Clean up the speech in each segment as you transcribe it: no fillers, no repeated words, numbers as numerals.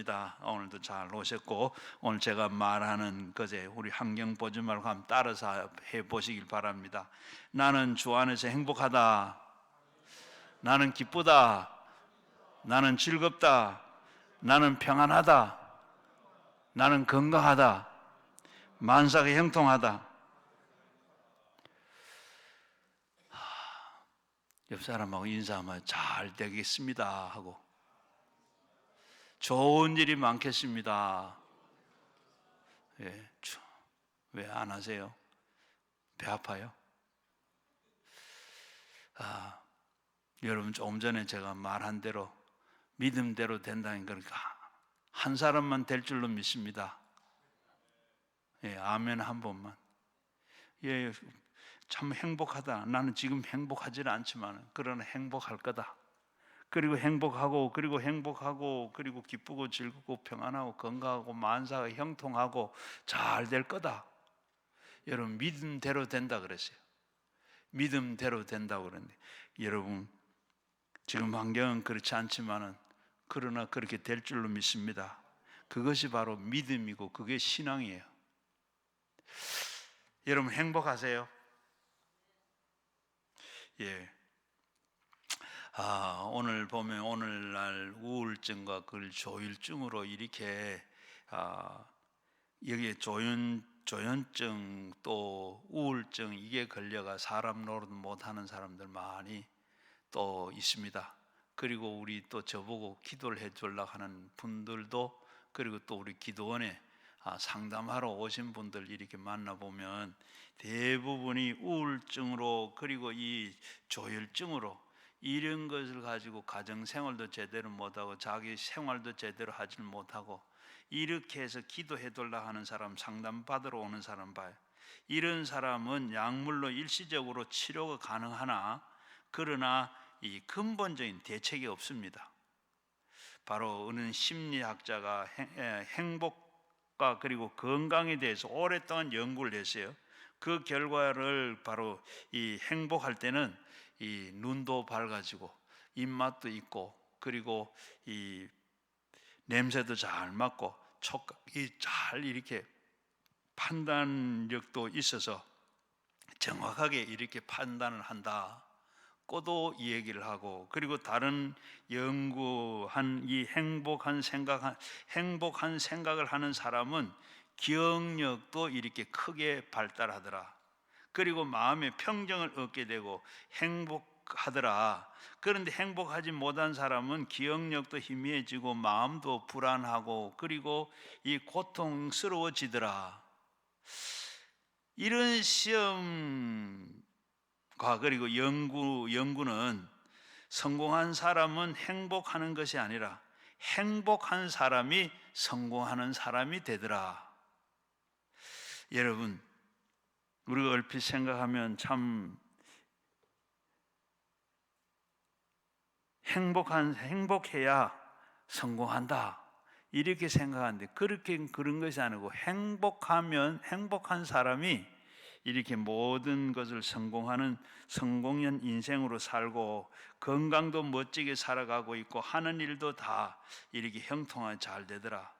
반갑습니다. 오늘도 잘 오셨고, 오늘 제가 말하는 것에 우리 환경 보지 말고 한번 따라서 해보시길 바랍니다. 나는 주 안에서 행복하다. 나는 기쁘다. 나는 즐겁다. 나는 평안하다. 나는 건강하다. 만사가 형통하다. 옆 사람하고 인사하면 잘 되겠습니다 하고, 좋은 일이 많겠습니다. 예, 왜 안 하세요? 배 아파요? 여러분, 조금 전에 제가 말한 대로 믿음대로 된다는 거니까 한 사람만 될 줄로 믿습니다. 예, 아멘 한 번만. 예, 참 행복하다. 나는 지금 행복하지는 않지만 그러나 행복할 거다. 그리고 행복하고 그리고 기쁘고 즐겁고 평안하고 건강하고 만사가 형통하고 잘 될 거다. 여러분, 믿음대로 된다 그랬어요. 믿음대로 된다고 그랬는데, 여러분 지금 환경은 그렇지 않지만은 그러나 그렇게 될 줄로 믿습니다. 그것이 바로 믿음이고 그게 신앙이에요. 여러분 행복하세요? 예. 오늘 보면 오늘날 우울증과 그 조울증으로 이렇게 여기에 조현증 또 우울증 이게 걸려가 사람 노릇 못하는 사람들 많이 또 있습니다. 그리고 우리 또 저보고 기도를 해주려고 하는 분들도, 그리고 또 우리 기도원에 상담하러 오신 분들 이렇게 만나보면 대부분이 우울증으로, 그리고 이 조혈증으로 이런 것을 가지고 가정생활도 제대로 못하고 자기 생활도 제대로 하지 못하고 이렇게 해서 기도해달라 하는 사람, 상담받으러 오는 사람 봐요. 이런 사람은 약물로 일시적으로 치료가 가능하나 그러나 이 근본적인 대책이 없습니다. 바로 어느 심리학자가 행복과 그리고 건강에 대해서 오랫동안 연구를 했어요. 그 결과를 바로 이 행복할 때는 이 눈도 밝아지고 입맛도 있고 그리고 이 냄새도 잘 맡고 촉각이 잘 이렇게 판단력도 있어서 정확하게 이렇게 판단을 한다. 꼬도 이 얘기를 하고, 그리고 다른 연구한 이 행복한 생각을 하는 사람은 기억력도 이렇게 크게 발달하더라. 그리고 마음의 평정을 얻게 되고 행복하더라. 그런데 행복하지 못한 사람은 기억력도 희미해지고 마음도 불안하고 그리고 이 고통스러워지더라. 이런 시험과 그리고 연구는 성공한 사람은 행복하는 것이 아니라 행복한 사람이 성공하는 사람이 되더라. 여러분, 우리가 얼핏 생각하면 참 행복해야 성공한다 이렇게 생각하는데, 그런 것이 아니고 행복한 사람이 이렇게 모든 것을 성공하는 성공한 인생으로 살고 건강도 멋지게 살아가고 있고 하는 일도 다 이렇게 형통하게 잘 되더라.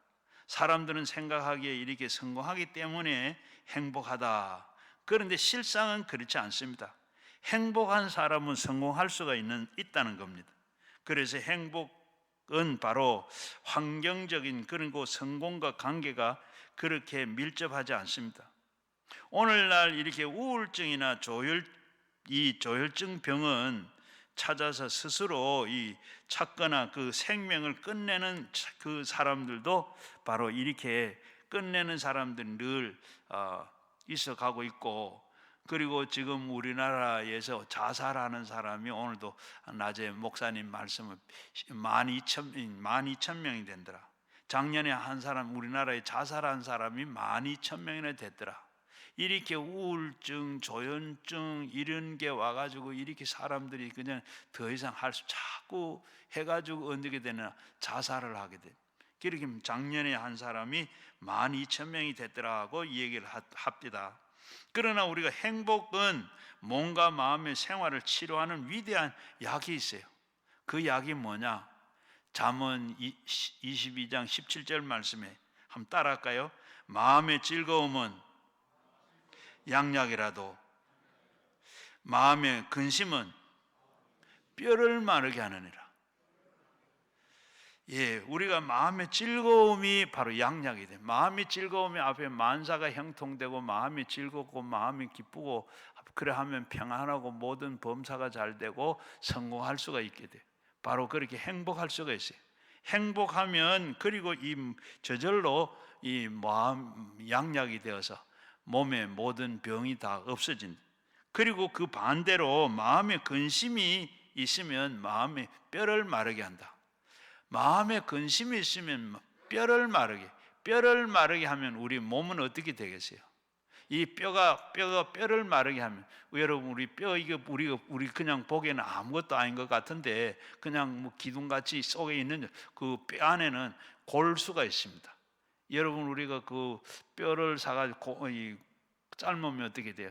사람들은 생각하기에 이렇게 성공하기 때문에 행복하다. 그런데 실상은 그렇지 않습니다. 행복한 사람은 성공할 수가 있다는 겁니다. 그래서 행복은 바로 환경적인 그리고 성공과 관계가 그렇게 밀접하지 않습니다. 오늘날 이렇게 우울증이나 조혈증 병은 찾아서 스스로 찾거나 그 생명을 끝내는 그 사람들도 바로 이렇게 끝내는 사람들이 늘 있어가고 있고, 그리고 지금 우리나라에서 자살하는 사람이 오늘도 낮에 목사님 말씀을 12,000명이 된더라. 작년에 한 사람, 우리나라에 자살한 사람이 12,000명이나 됐더라. 이렇게 우울증, 조현증 이런 게 와가지고 이렇게 사람들이 그냥 더 이상 자꾸 해가지고 어떻게 되나 자살을 하게 돼. 그렇게 작년에 한 사람이 12,000명이 됐더라고 이 얘기를 합니다. 그러나 우리가 행복은 몸과 마음의 생활을 치료하는 위대한 약이 있어요. 그 약이 뭐냐? 잠언 22장 17절 말씀에 한번 따라할까요? 마음의 즐거움은 양약이라도 마음의 근심은 뼈를 마르게 하느니라. 예, 우리가 마음의 즐거움이 바로 양약이 돼. 마음의 즐거움이 앞에 만사가 형통되고 마음이 즐겁고 마음이 기쁘고 그래 하면 평안하고 모든 범사가 잘 되고 성공할 수가 있게 돼. 바로 그렇게 행복할 수가 있어요. 행복하면 그리고 저절로 이 마음 양약이 되어서 몸의 모든 병이 다 없어진다. 그리고 그 반대로 마음의 근심이 있으면 마음의 뼈를 마르게 한다. 마음에 근심이 있으면 뼈를 마르게 하면 우리 몸은 어떻게 되겠어요? 이 뼈가 뼈를 마르게 하면 여러분 우리 뼈 이게 우리 그냥 보기에는 아무것도 아닌 것 같은데 그냥 뭐 기둥같이 속에 있는 그 뼈 안에는 골수가 있습니다. 여러분 우리가 그 뼈를 사가지고 삶으면 어떻게 돼요?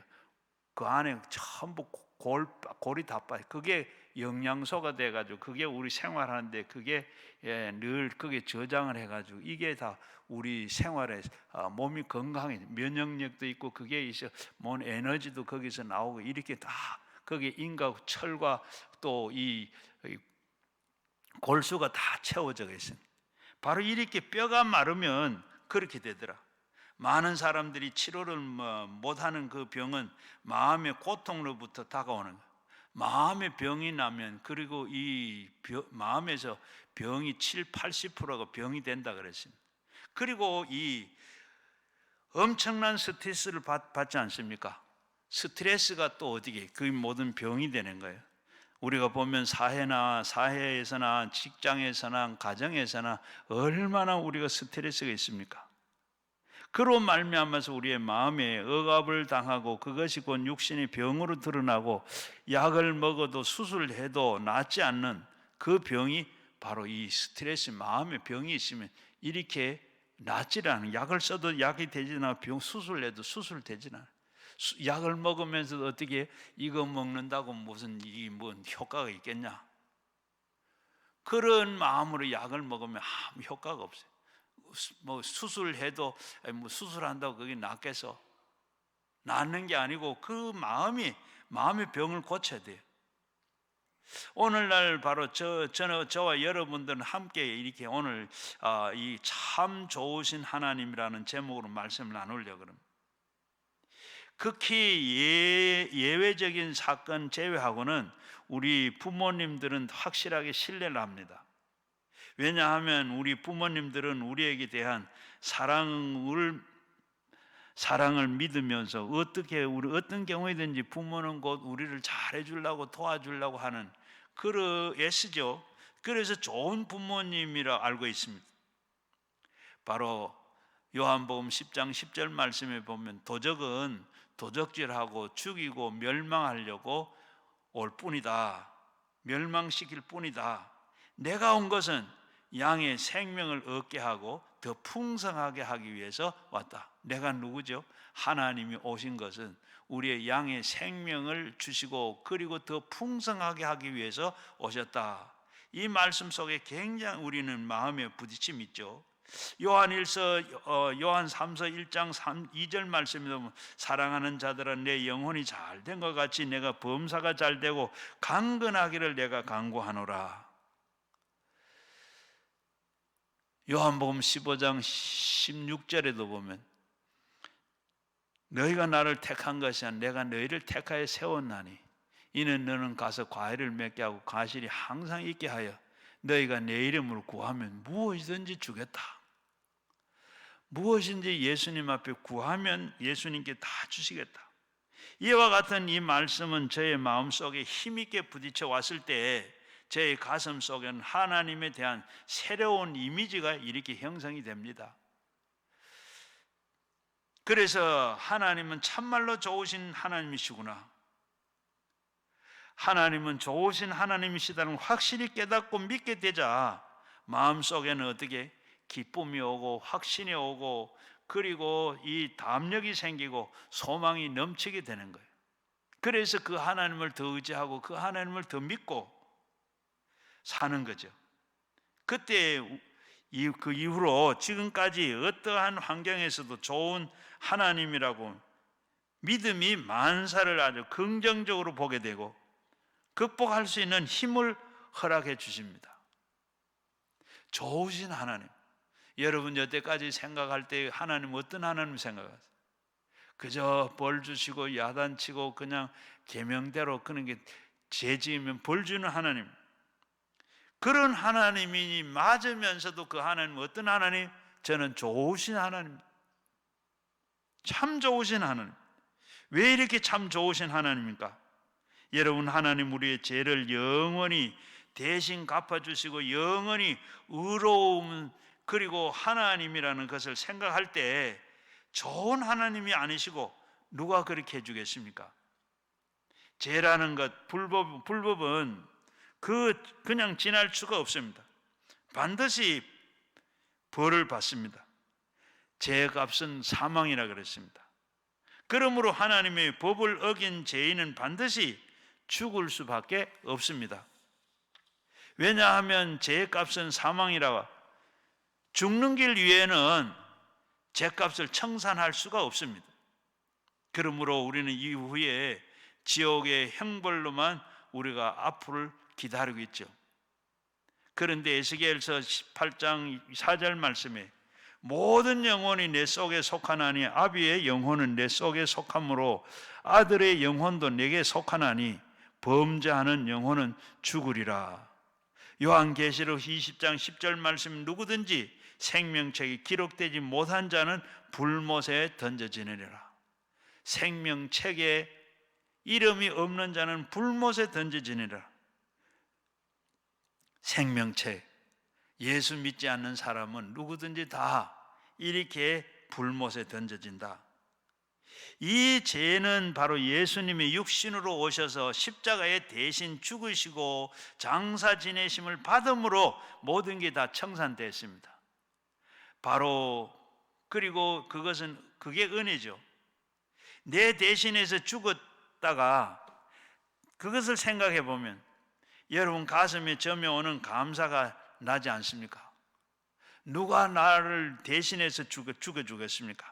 그 안에 전부 골이 다 빠져. 그게 영양소가 돼가지고 그게 우리 생활하는데 그게 늘 그게 저장을 해가지고 이게 다 우리 생활에 몸이 건강해 면역력도 있고 그게 있어 몸 에너지도 거기서 나오고 이렇게 다 거기에 인과 철과 또 이 골수가 다 채워져 있습니다. 바로 이렇게 뼈가 마르면 그렇게 되더라. 많은 사람들이 치료를 못하는 그 병은 마음의 고통으로부터 다가오는 거예요. 마음의 병이 나면 그리고 마음에서 병이 70-80%가 병이 된다 그랬습니다. 그리고 이 엄청난 스트레스를 받지 않습니까? 스트레스가 또 어디게 그 모든 병이 되는 거예요. 우리가 보면 사회에서나 직장에서나 가정에서나 얼마나 우리가 스트레스가 있습니까? 그로 말미암아서 우리의 마음에 억압을 당하고 그것이 곧 육신의 병으로 드러나고 약을 먹어도 수술해도 낫지 않는 그 병이 바로 이 스트레스, 마음의 병이 있으면 이렇게 낫지 않은, 약을 써도 약이 되지 않아, 수술해도 수술되지 않아. 약을 먹으면서도 어떻게 이거 먹는다고 무슨 뭐 효과가 있겠냐? 그런 마음으로 약을 먹으면 아무 효과가 없어요. 뭐 수술해도 뭐 수술한다고 그게 낫겠어? 낫는 게 아니고 그 마음의 병을 고쳐야 돼요. 오늘날 바로 저와 여러분들은 함께 이렇게 오늘 이 참 좋으신 하나님이라는 제목으로 말씀을 나누려고 합니다. 극히 예외적인 사건 제외하고는 우리 부모님들은 확실하게 신뢰를 합니다. 왜냐하면 우리 부모님들은 우리에게 대한 사랑을 믿으면서 어떤 경우에든지 부모는 곧 우리를 잘해 주려고 도와주려고 하는 애쓰죠. 그래서 좋은 부모님이라 알고 있습니다. 바로 요한복음 10장 10절 말씀에 보면 도적은 도적질하고 죽이고 멸망하려고 올 뿐이다. 멸망시킬 뿐이다. 내가 온 것은 양의 생명을 얻게 하고 더 풍성하게 하기 위해서 왔다. 내가 누구죠? 하나님이 오신 것은 우리의 양의 생명을 주시고 그리고 더 풍성하게 하기 위해서 오셨다. 이 말씀 속에 굉장히 우리는 마음에 부딪힘이 있죠. 요한 3서 1장 2절 말씀에 보면 사랑하는 자들은 내 영혼이 잘 된 것 같이 내가 범사가 잘 되고 강건하기를 내가 간구하노라. 요한복음 15장 16절에도 보면 너희가 나를 택한 것이 아니라 내가 너희를 택하여 세웠나니 이는 너는 가서 과일을 맺게 하고 과실이 항상 있게 하여 너희가 내 이름으로 구하면 무엇이든지 주겠다. 무엇인지 예수님 앞에 구하면 예수님께 다 주시겠다. 이와 같은 이 말씀은 저의 마음속에 힘있게 부딪혀 왔을 때 제 가슴 속에는 하나님에 대한 새로운 이미지가 이렇게 형성이 됩니다. 그래서 하나님은 참말로 좋으신 하나님이시구나. 하나님은 좋으신 하나님이시다는 확실히 깨닫고 믿게 되자 마음속에는 어떻게 기쁨이 오고 확신이 오고 그리고 이 담력이 생기고 소망이 넘치게 되는 거예요. 그래서 그 하나님을 더 의지하고 그 하나님을 더 믿고 사는 거죠. 그때 그 이후로 지금까지 어떠한 환경에서도 좋은 하나님이라고 믿음이 만사를 아주 긍정적으로 보게 되고 극복할 수 있는 힘을 허락해 주십니다. 좋으신 하나님. 여러분 여태까지 생각할 때 하나님 어떤 하나님 생각하세요? 그저 벌 주시고 야단치고 그냥 계명대로 그런 게 죄 지으면 벌 주는 하나님. 그런 하나님이 맞으면서도 그 하나님 어떤 하나님? 저는 좋으신 하나님. 참 좋으신 하나님. 왜 이렇게 참 좋으신 하나님입니까? 여러분, 하나님 우리의 죄를 영원히 대신 갚아주시고 영원히 의로움 그리고 하나님이라는 것을 생각할 때 좋은 하나님이 아니시고 누가 그렇게 해주겠습니까? 죄라는 것, 불법은 그냥 지날 수가 없습니다. 반드시 벌을 받습니다. 죄값은 사망이라 그랬습니다. 그러므로 하나님의 법을 어긴 죄인은 반드시 죽을 수밖에 없습니다. 왜냐하면 죄값은 사망이라 죽는 길 위에는 죄값을 청산할 수가 없습니다. 그러므로 우리는 이후에 지옥의 형벌로만 우리가 앞을 기다리고 있죠. 그런데 에스겔서 18장 4절 말씀에 모든 영혼이 내 속에 속하나니 아비의 영혼은 내 속에 속함으로 아들의 영혼도 내게 속하나니 범죄하는 영혼은 죽으리라. 요한계시록 20장 10절 말씀 누구든지 생명책에 기록되지 못한 자는 불못에 던져지느니라. 생명책에 이름이 없는 자는 불못에 던져지느니라. 생명책, 예수 믿지 않는 사람은 누구든지 다 이렇게 불못에 던져진다. 이 죄는 바로 예수님이 육신으로 오셔서 십자가에 대신 죽으시고 장사 지내심을 받음으로 모든 게 다 청산됐습니다. 바로 그리고 그게 은혜죠. 내 대신해서 죽었다가 그것을 생각해 보면 여러분 가슴에 점여오는 감사가 나지 않습니까? 누가 나를 대신해서 죽여주겠습니까?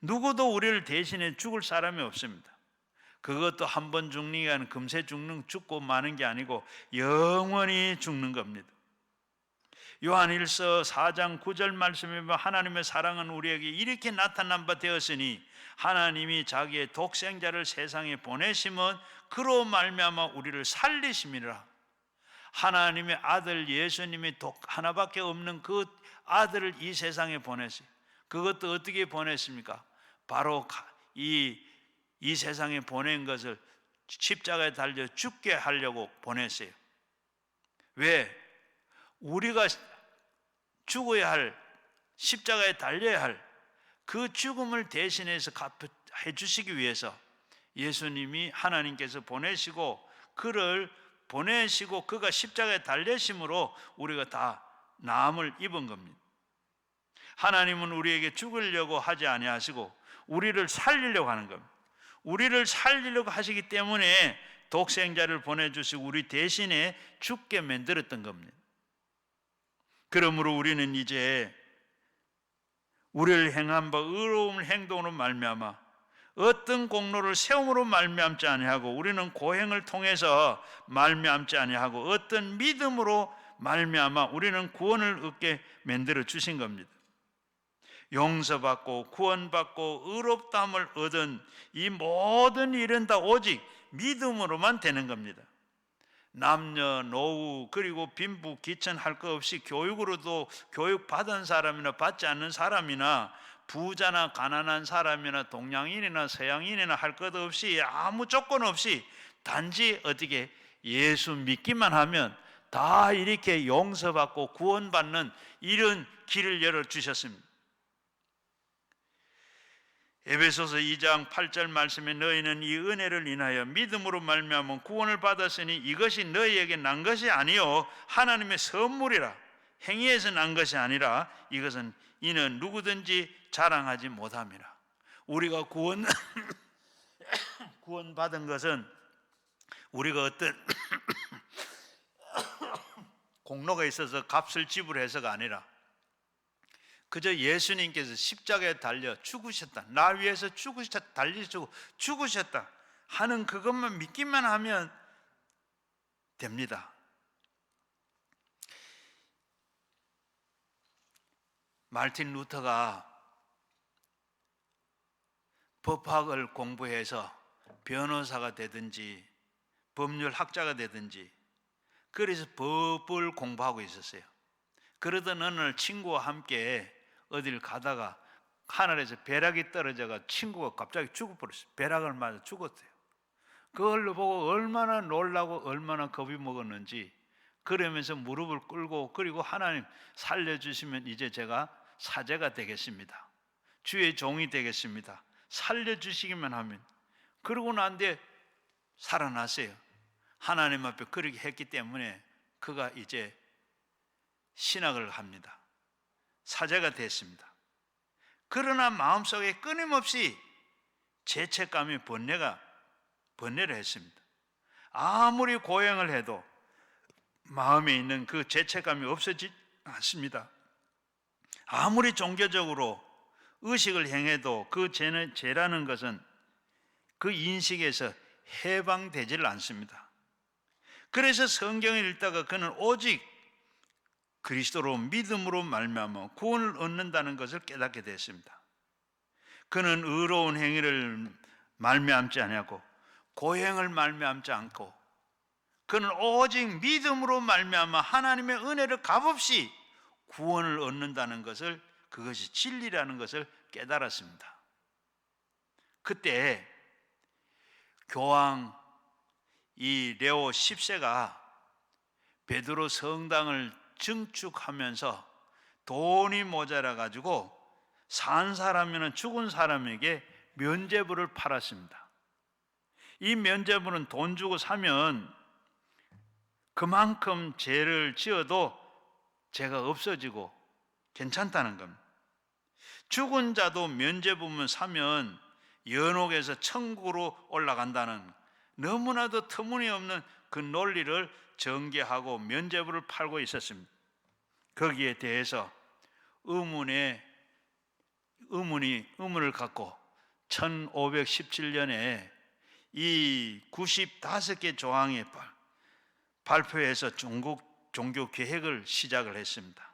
누구도 우리를 대신해 죽을 사람이 없습니다. 그것도 한 번 죽는 게 아니라 금세 죽고 마는 게 아니고 영원히 죽는 겁니다. 요한일서 4장 9절 말씀에 보면 하나님의 사랑은 우리에게 이렇게 나타난 바 되었으니 하나님이 자기의 독생자를 세상에 보내심은 그로 말미암아 우리를 살리심이라. 하나님의 아들 예수님이 하나밖에 없는 그 아들을 이 세상에 보냈어요. 그것도 어떻게 보냈습니까? 바로 이 세상에 보낸 것을 십자가에 달려 죽게 하려고 보냈어요. 왜? 우리가 죽어야 할, 십자가에 달려야 할 그 죽음을 대신해서 해 주시기 위해서 예수님이 하나님께서 보내시고 그를 보내시고 그가 십자가에 달리심으로 우리가 다 나음을 입은 겁니다. 하나님은 우리에게 죽으려고 하지 아니하시고 우리를 살리려고 하는 겁니다. 우리를 살리려고 하시기 때문에 독생자를 보내주시고 우리 대신에 죽게 만들었던 겁니다. 그러므로 우리는 이제 우리를 행한 바 의로운 행동으로 말미암아 어떤 공로를 세움으로 말미암지 아니하고 우리는 고행을 통해서 말미암지 아니하고 어떤 믿음으로 말미암아 우리는 구원을 얻게 만들어 주신 겁니다. 용서받고 구원받고 의롭다함을 얻은 이 모든 일은 다 오직 믿음으로만 되는 겁니다. 남녀, 노후 그리고 빈부, 귀천 할 것 없이 교육으로도 교육받은 사람이나 받지 않는 사람이나 부자나 가난한 사람이나 동양인이나 서양인이나 할 것 없이 아무 조건 없이 단지 어떻게 예수 믿기만 하면 다 이렇게 용서받고 구원받는 이런 길을 열어주셨습니다. 에베소서 2장 8절 말씀에 너희는 이 은혜를 인하여 믿음으로 말미암아 구원을 받았으니 이것이 너희에게 난 것이 아니요 하나님의 선물이라. 행위에서 난 것이 아니라 이것은 이는 누구든지 자랑하지 못함이라. 우리가 구원받은 것은 우리가 어떤 공로가 있어서 값을 지불해서가 아니라 그저 예수님께서 십자가에 달려 죽으셨다, 나 위해서 죽으셨다, 달리시고 죽으셨다 하는 그것만 믿기만 하면 됩니다. 마르틴 루터가 법학을 공부해서 변호사가 되든지 법률학자가 되든지 그래서 법을 공부하고 있었어요. 그러던 어느 날 친구와 함께 어딜 가다가 하늘에서 벼락이 떨어져가 친구가 갑자기 죽어버렸어요. 벼락을 맞아 죽었어요. 그걸 보고 얼마나 놀라고 얼마나 겁이 먹었는지 그러면서 무릎을 꿇고, 그리고 하나님 살려주시면 이제 제가 사제가 되겠습니다, 주의 종이 되겠습니다, 살려주시기만 하면. 그러고 난 뒤에 살아났어요. 하나님 앞에 그렇게 했기 때문에 그가 이제 신학을 합니다. 사제가 됐습니다. 그러나 마음속에 끊임없이 죄책감이 번뇌를 했습니다. 아무리 고행을 해도 마음에 있는 그 죄책감이 없어지지 않습니다. 아무리 종교적으로 의식을 행해도 그 죄라는 것은 그 인식에서 해방되지를 않습니다. 그래서 성경을 읽다가 그는 오직 그리스도로 믿음으로 말미암아 구원을 얻는다는 것을 깨닫게 됐습니다. 그는 의로운 행위를 말미암지 아니하고 고행을 말미암지 않고 그는 오직 믿음으로 말미암아 하나님의 은혜를 값없이 구원을 얻는다는 것을, 그것이 진리라는 것을 깨달았습니다. 그때 교황 이 레오 10세가 베드로 성당을 증축하면서 돈이 모자라 가지고 산 사람이나 죽은 사람에게 면죄부를 팔았습니다. 이 면죄부는 돈 주고 사면 그만큼 죄를 지어도 죄가 없어지고 괜찮다는 겁니다. 죽은 자도 면죄부만 사면 연옥에서 천국으로 올라간다는 너무나도 터무니없는 그 논리를 전개하고 면죄부를 팔고 있었습니다. 거기에 대해서 의문을 갖고 1517년에 이 95개 조항에 발표해서 종교 개혁을 시작을 했습니다.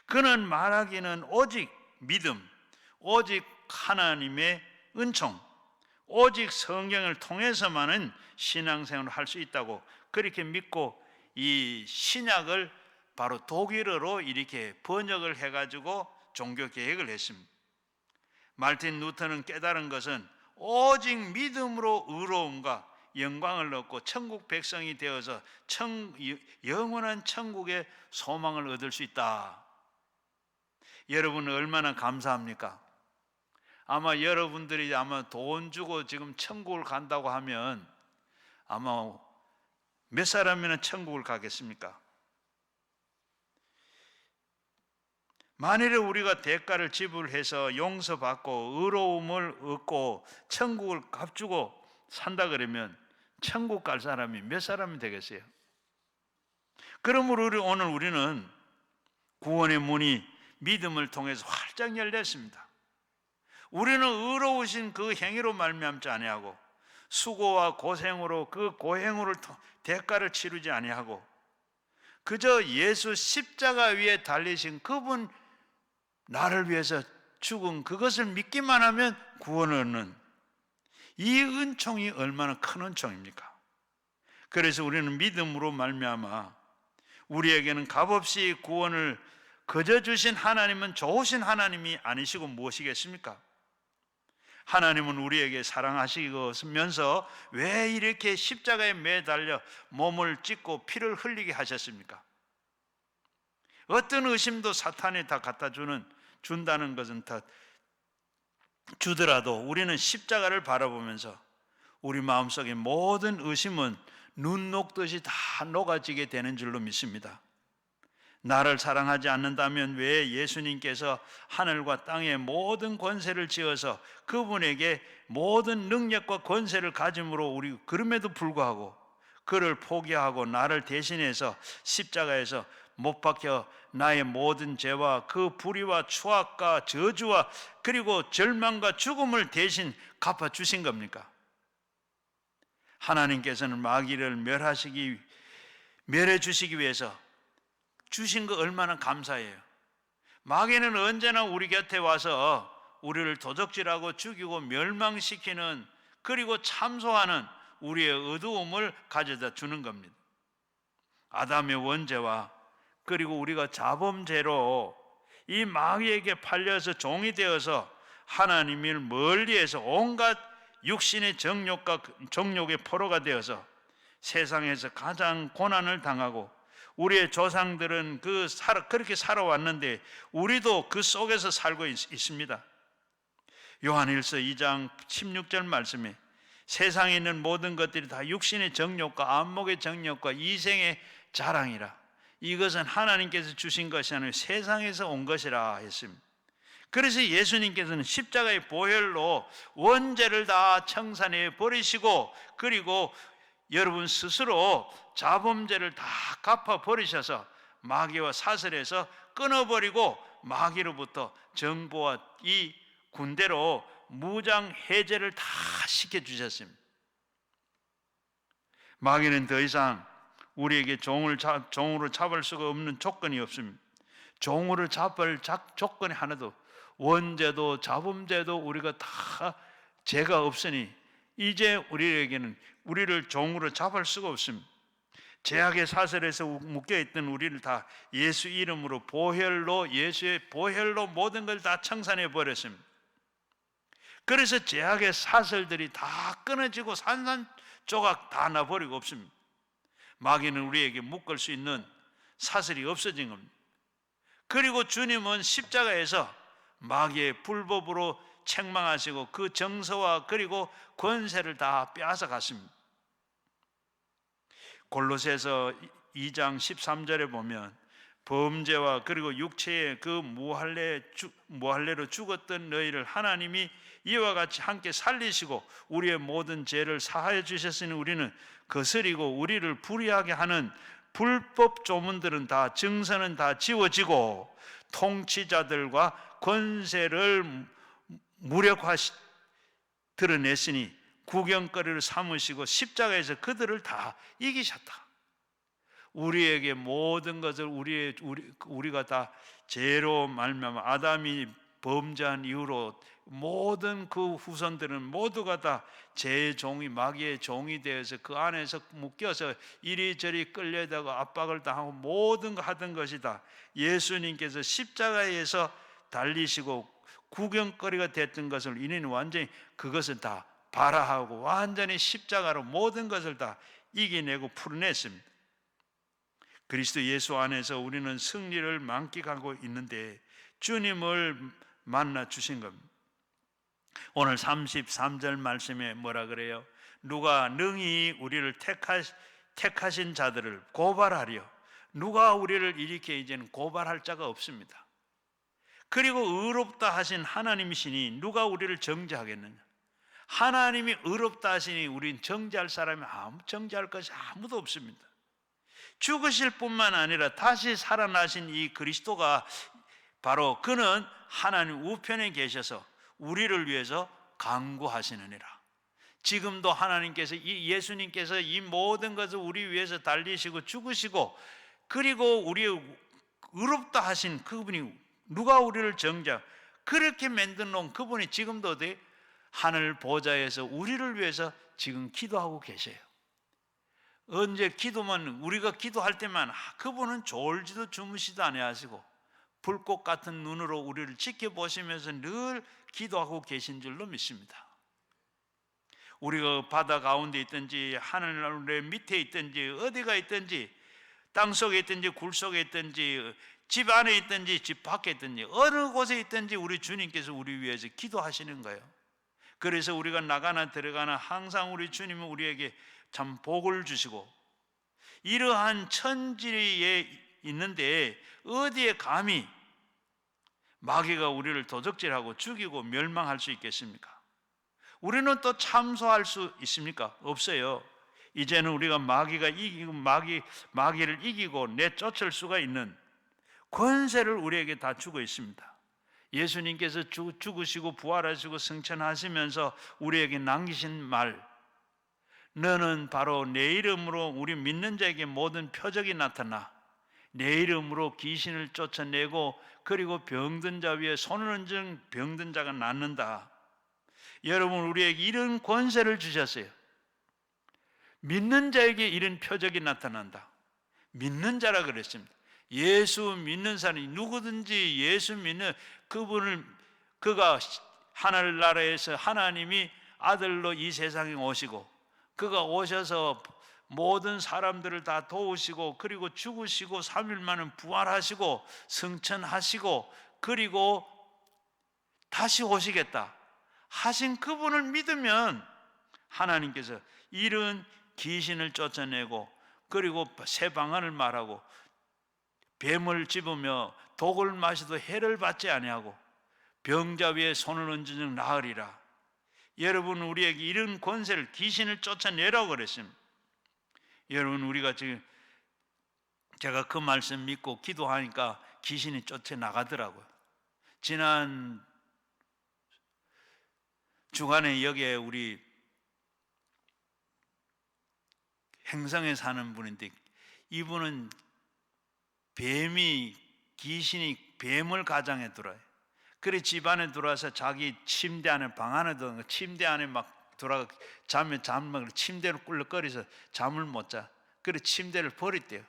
그는 말하기는 오직 믿음, 오직 하나님의 은총, 오직 성경을 통해서만은 신앙생활을 할 수 있다고 그렇게 믿고 이 신약을 바로 독일어로 이렇게 번역을 해가지고 종교 개혁을 했습니다. 마르틴 루터는 깨달은 것은 오직 믿음으로 의로움과 영광을 얻고 천국 백성이 되어서 영원한 천국의 소망을 얻을 수 있다. 여러분은 얼마나 감사합니까? 아마 여러분들이 돈 주고 지금 천국을 간다고 하면 아마 몇 사람이나 천국을 가겠습니까? 만일에 우리가 대가를 지불해서 용서받고 의로움을 얻고 천국을 값주고 산다 그러면 천국 갈 사람이 몇 사람이 되겠어요? 그러므로 오늘 우리는 구원의 문이 믿음을 통해서 활짝 열렸습니다. 우리는 의로우신 그 행위로 말미암지 아니하고 수고와 고생으로 그 고행으로 대가를 치르지 아니하고 그저 예수 십자가 위에 달리신 그분 나를 위해서 죽은 그것을 믿기만 하면 구원을 얻는 이 은총이 얼마나 큰 은총입니까? 그래서 우리는 믿음으로 말미암아 우리에게는 값없이 구원을 거저 주신 하나님은 좋으신 하나님이 아니시고 무엇이겠습니까? 하나님은 우리에게 사랑하시면서 왜 이렇게 십자가에 매달려 몸을 찢고 피를 흘리게 하셨습니까? 어떤 의심도 사탄이 다 갖다 준다는 것은 다 주더라도 우리는 십자가를 바라보면서 우리 마음속의 모든 의심은 눈 녹듯이 다 녹아지게 되는 줄로 믿습니다. 나를 사랑하지 않는다면 왜 예수님께서 하늘과 땅의 모든 권세를 지어서 그분에게 모든 능력과 권세를 가짐으로 우리 그럼에도 불구하고 그를 포기하고 나를 대신해서 십자가에서 못 박혀 나의 모든 죄와 그 불의와 추악과 저주와 그리고 절망과 죽음을 대신 갚아 주신 겁니까? 하나님께서는 마귀를 멸해 주시기 위해서 주신 거 얼마나 감사해요. 마귀는 언제나 우리 곁에 와서 우리를 도적질하고 죽이고 멸망시키는, 그리고 참소하는 우리의 어두움을 가져다 주는 겁니다. 아담의 원죄와 그리고 우리가 자범죄로 이 마귀에게 팔려서 종이 되어서 하나님을 멀리해서 온갖 육신의 정욕과 정욕의 포로가 되어서 세상에서 가장 고난을 당하고, 우리의 조상들은 그렇게 살아왔는데 우리도 그 속에서 살고 있습니다. 요한일서 2장 16절 말씀에 세상에 있는 모든 것들이 다 육신의 정욕과 안목의 정욕과 이생의 자랑이라. 이것은 하나님께서 주신 것이 아니라 세상에서 온 것이라 했습니다. 그래서 예수님께서는 십자가의 보혈로 원죄를 다 청산해 버리시고, 그리고 여러분 스스로 자범죄를 다 갚아 버리셔서 마귀와 사슬에서 끊어버리고 마귀로부터 정보와 이 군대로 무장 해제를 다 시켜주셨습니다. 마귀는 더 이상 우리에게 종으로 잡을 수가 없는 조건이 없습니다. 종으로 잡을 조건이 하나도, 원죄도 자범죄도 우리가 다 죄가 없으니 이제 우리를 종으로 잡을 수가 없습니다. 죄악의 사슬에서 묶여있던 우리를 다 예수 이름으로 예수의 보혈로 모든 걸 다 청산해 버렸습니다. 그래서 죄악의 사슬들이 다 끊어지고 산산조각 다 나버리고 없습니다. 마귀는 우리에게 묶을 수 있는 사슬이 없어진 겁니다. 그리고 주님은 십자가에서 마귀의 불법으로 책망하시고 그 정서와 그리고 권세를 다 빼앗아 갔습니다. 골로새서 2장 13절에 보면 범죄와 그리고 육체의 그 무할례로 죽었던 너희를 하나님이 이와 같이 함께 살리시고 우리의 모든 죄를 사하여 주셨으니 우리는 거스리고 우리를 불의하게 하는 불법 조문들은 다, 증서는 다 지워지고 통치자들과 권세를 드러냈으니 구경거리를 삼으시고 십자가에서 그들을 다 이기셨다. 우리에게 모든 것을 우리가 다 죄로 말미암아 아담이 범죄한 이후로 모든 그 후손들은 모두가 다 죄의 종이, 마귀의 종이 되어서 그 안에서 묶여서 이리저리 끌려다가 압박을 당하고 모든 거 하던 것이다. 예수님께서 십자가에서 달리시고 구경거리가 됐던 것을 이는 완전히 그것을 다 발하하고 완전히 십자가로 모든 것을 다 이겨내고 풀어냈습니다. 그리스도 예수 안에서 우리는 승리를 만끽하고 있는데 주님을 만나 주신 겁니다. 오늘 33절 말씀에 뭐라 그래요? 누가 능히 우리를 택하신 자들을 고발하려. 누가 우리를 이렇게 이제는 고발할 자가 없습니다. 그리고 의롭다 하신 하나님이시니 누가 우리를 정죄하겠느냐? 하나님이 의롭다 하시니 우린 정죄할 사람이 정죄할 것이 아무도 없습니다. 죽으실 뿐만 아니라 다시 살아나신 이 그리스도가 바로 그는 하나님 우편에 계셔서 우리를 위해서 간구하시느니라. 지금도 하나님께서 이 예수님께서 이 모든 것을 우리 위해서 달리시고 죽으시고 그리고 우리의 의롭다 하신 그분이 누가 우리를 그렇게 만든 놈 그분이 지금도 어디 하늘 보좌에서 우리를 위해서 지금 기도하고 계세요. 언제 기도만 우리가 기도할 때만 그분은 졸지도 주무시도 아니하시고 불꽃 같은 눈으로 우리를 지켜보시면서 늘 기도하고 계신 줄로 믿습니다. 우리가 바다 가운데 있든지 하늘 밑에 있든지 어디가 있든지 땅속에 있든지 굴 속에 있든지 집 안에 있든지 집 밖에 있든지 어느 곳에 있든지 우리 주님께서 우리 위해서 기도하시는 거예요. 그래서 우리가 나가나 들어가나 항상 우리 주님은 우리에게 참 복을 주시고 이러한 천지에 있는데 어디에 감히 마귀가 우리를 도적질하고 죽이고 멸망할 수 있겠습니까? 우리는 또 참소할 수 있습니까? 없어요. 이제는 우리가 마귀를 이기고 내쫓을 수가 있는 권세를 우리에게 다 주고 있습니다. 예수님께서 죽으시고 부활하시고 승천하시면서 우리에게 남기신 말, 너는 바로 내 이름으로 우리 믿는 자에게 모든 표적이 나타나 내 이름으로 귀신을 쫓아내고 그리고 병든 자 위에 손을 얹은 병든 자가 낫는다. 여러분, 우리에게 이런 권세를 주셨어요. 믿는 자에게 이런 표적이 나타난다. 믿는 자라 그랬습니다. 예수 믿는 사람이 누구든지 예수 믿는 그가 하늘나라에서 하나님이 아들로 이 세상에 오시고 그가 오셔서 모든 사람들을 다 도우시고 그리고 죽으시고 3일 만에 부활하시고 승천하시고 그리고 다시 오시겠다 하신 그분을 믿으면 하나님께서 이런 귀신을 쫓아내고 그리고 새 방언을 말하고 뱀을 집으며 독을 마셔도 해를 받지 아니하고 병자 위에 손을 얹으면 나으리라. 여러분, 우리에게 이런 권세를, 귀신을 쫓아내라고 그랬습니다. 여러분, 우리가 지금 제가 그 말씀 믿고 기도하니까 귀신이 쫓아나가더라고요. 지난 주간에 여기에 우리 행성에 사는 분인데 이분은 귀신이 뱀을 가장에 들어요. 그래 집안에 들어와서 자기 침대 안에 방 안에 들어가 침대 안에 막 들어가 잠을 침대로 꿀렁거려서 잠을 못 자. 그래 침대를 버렸대요.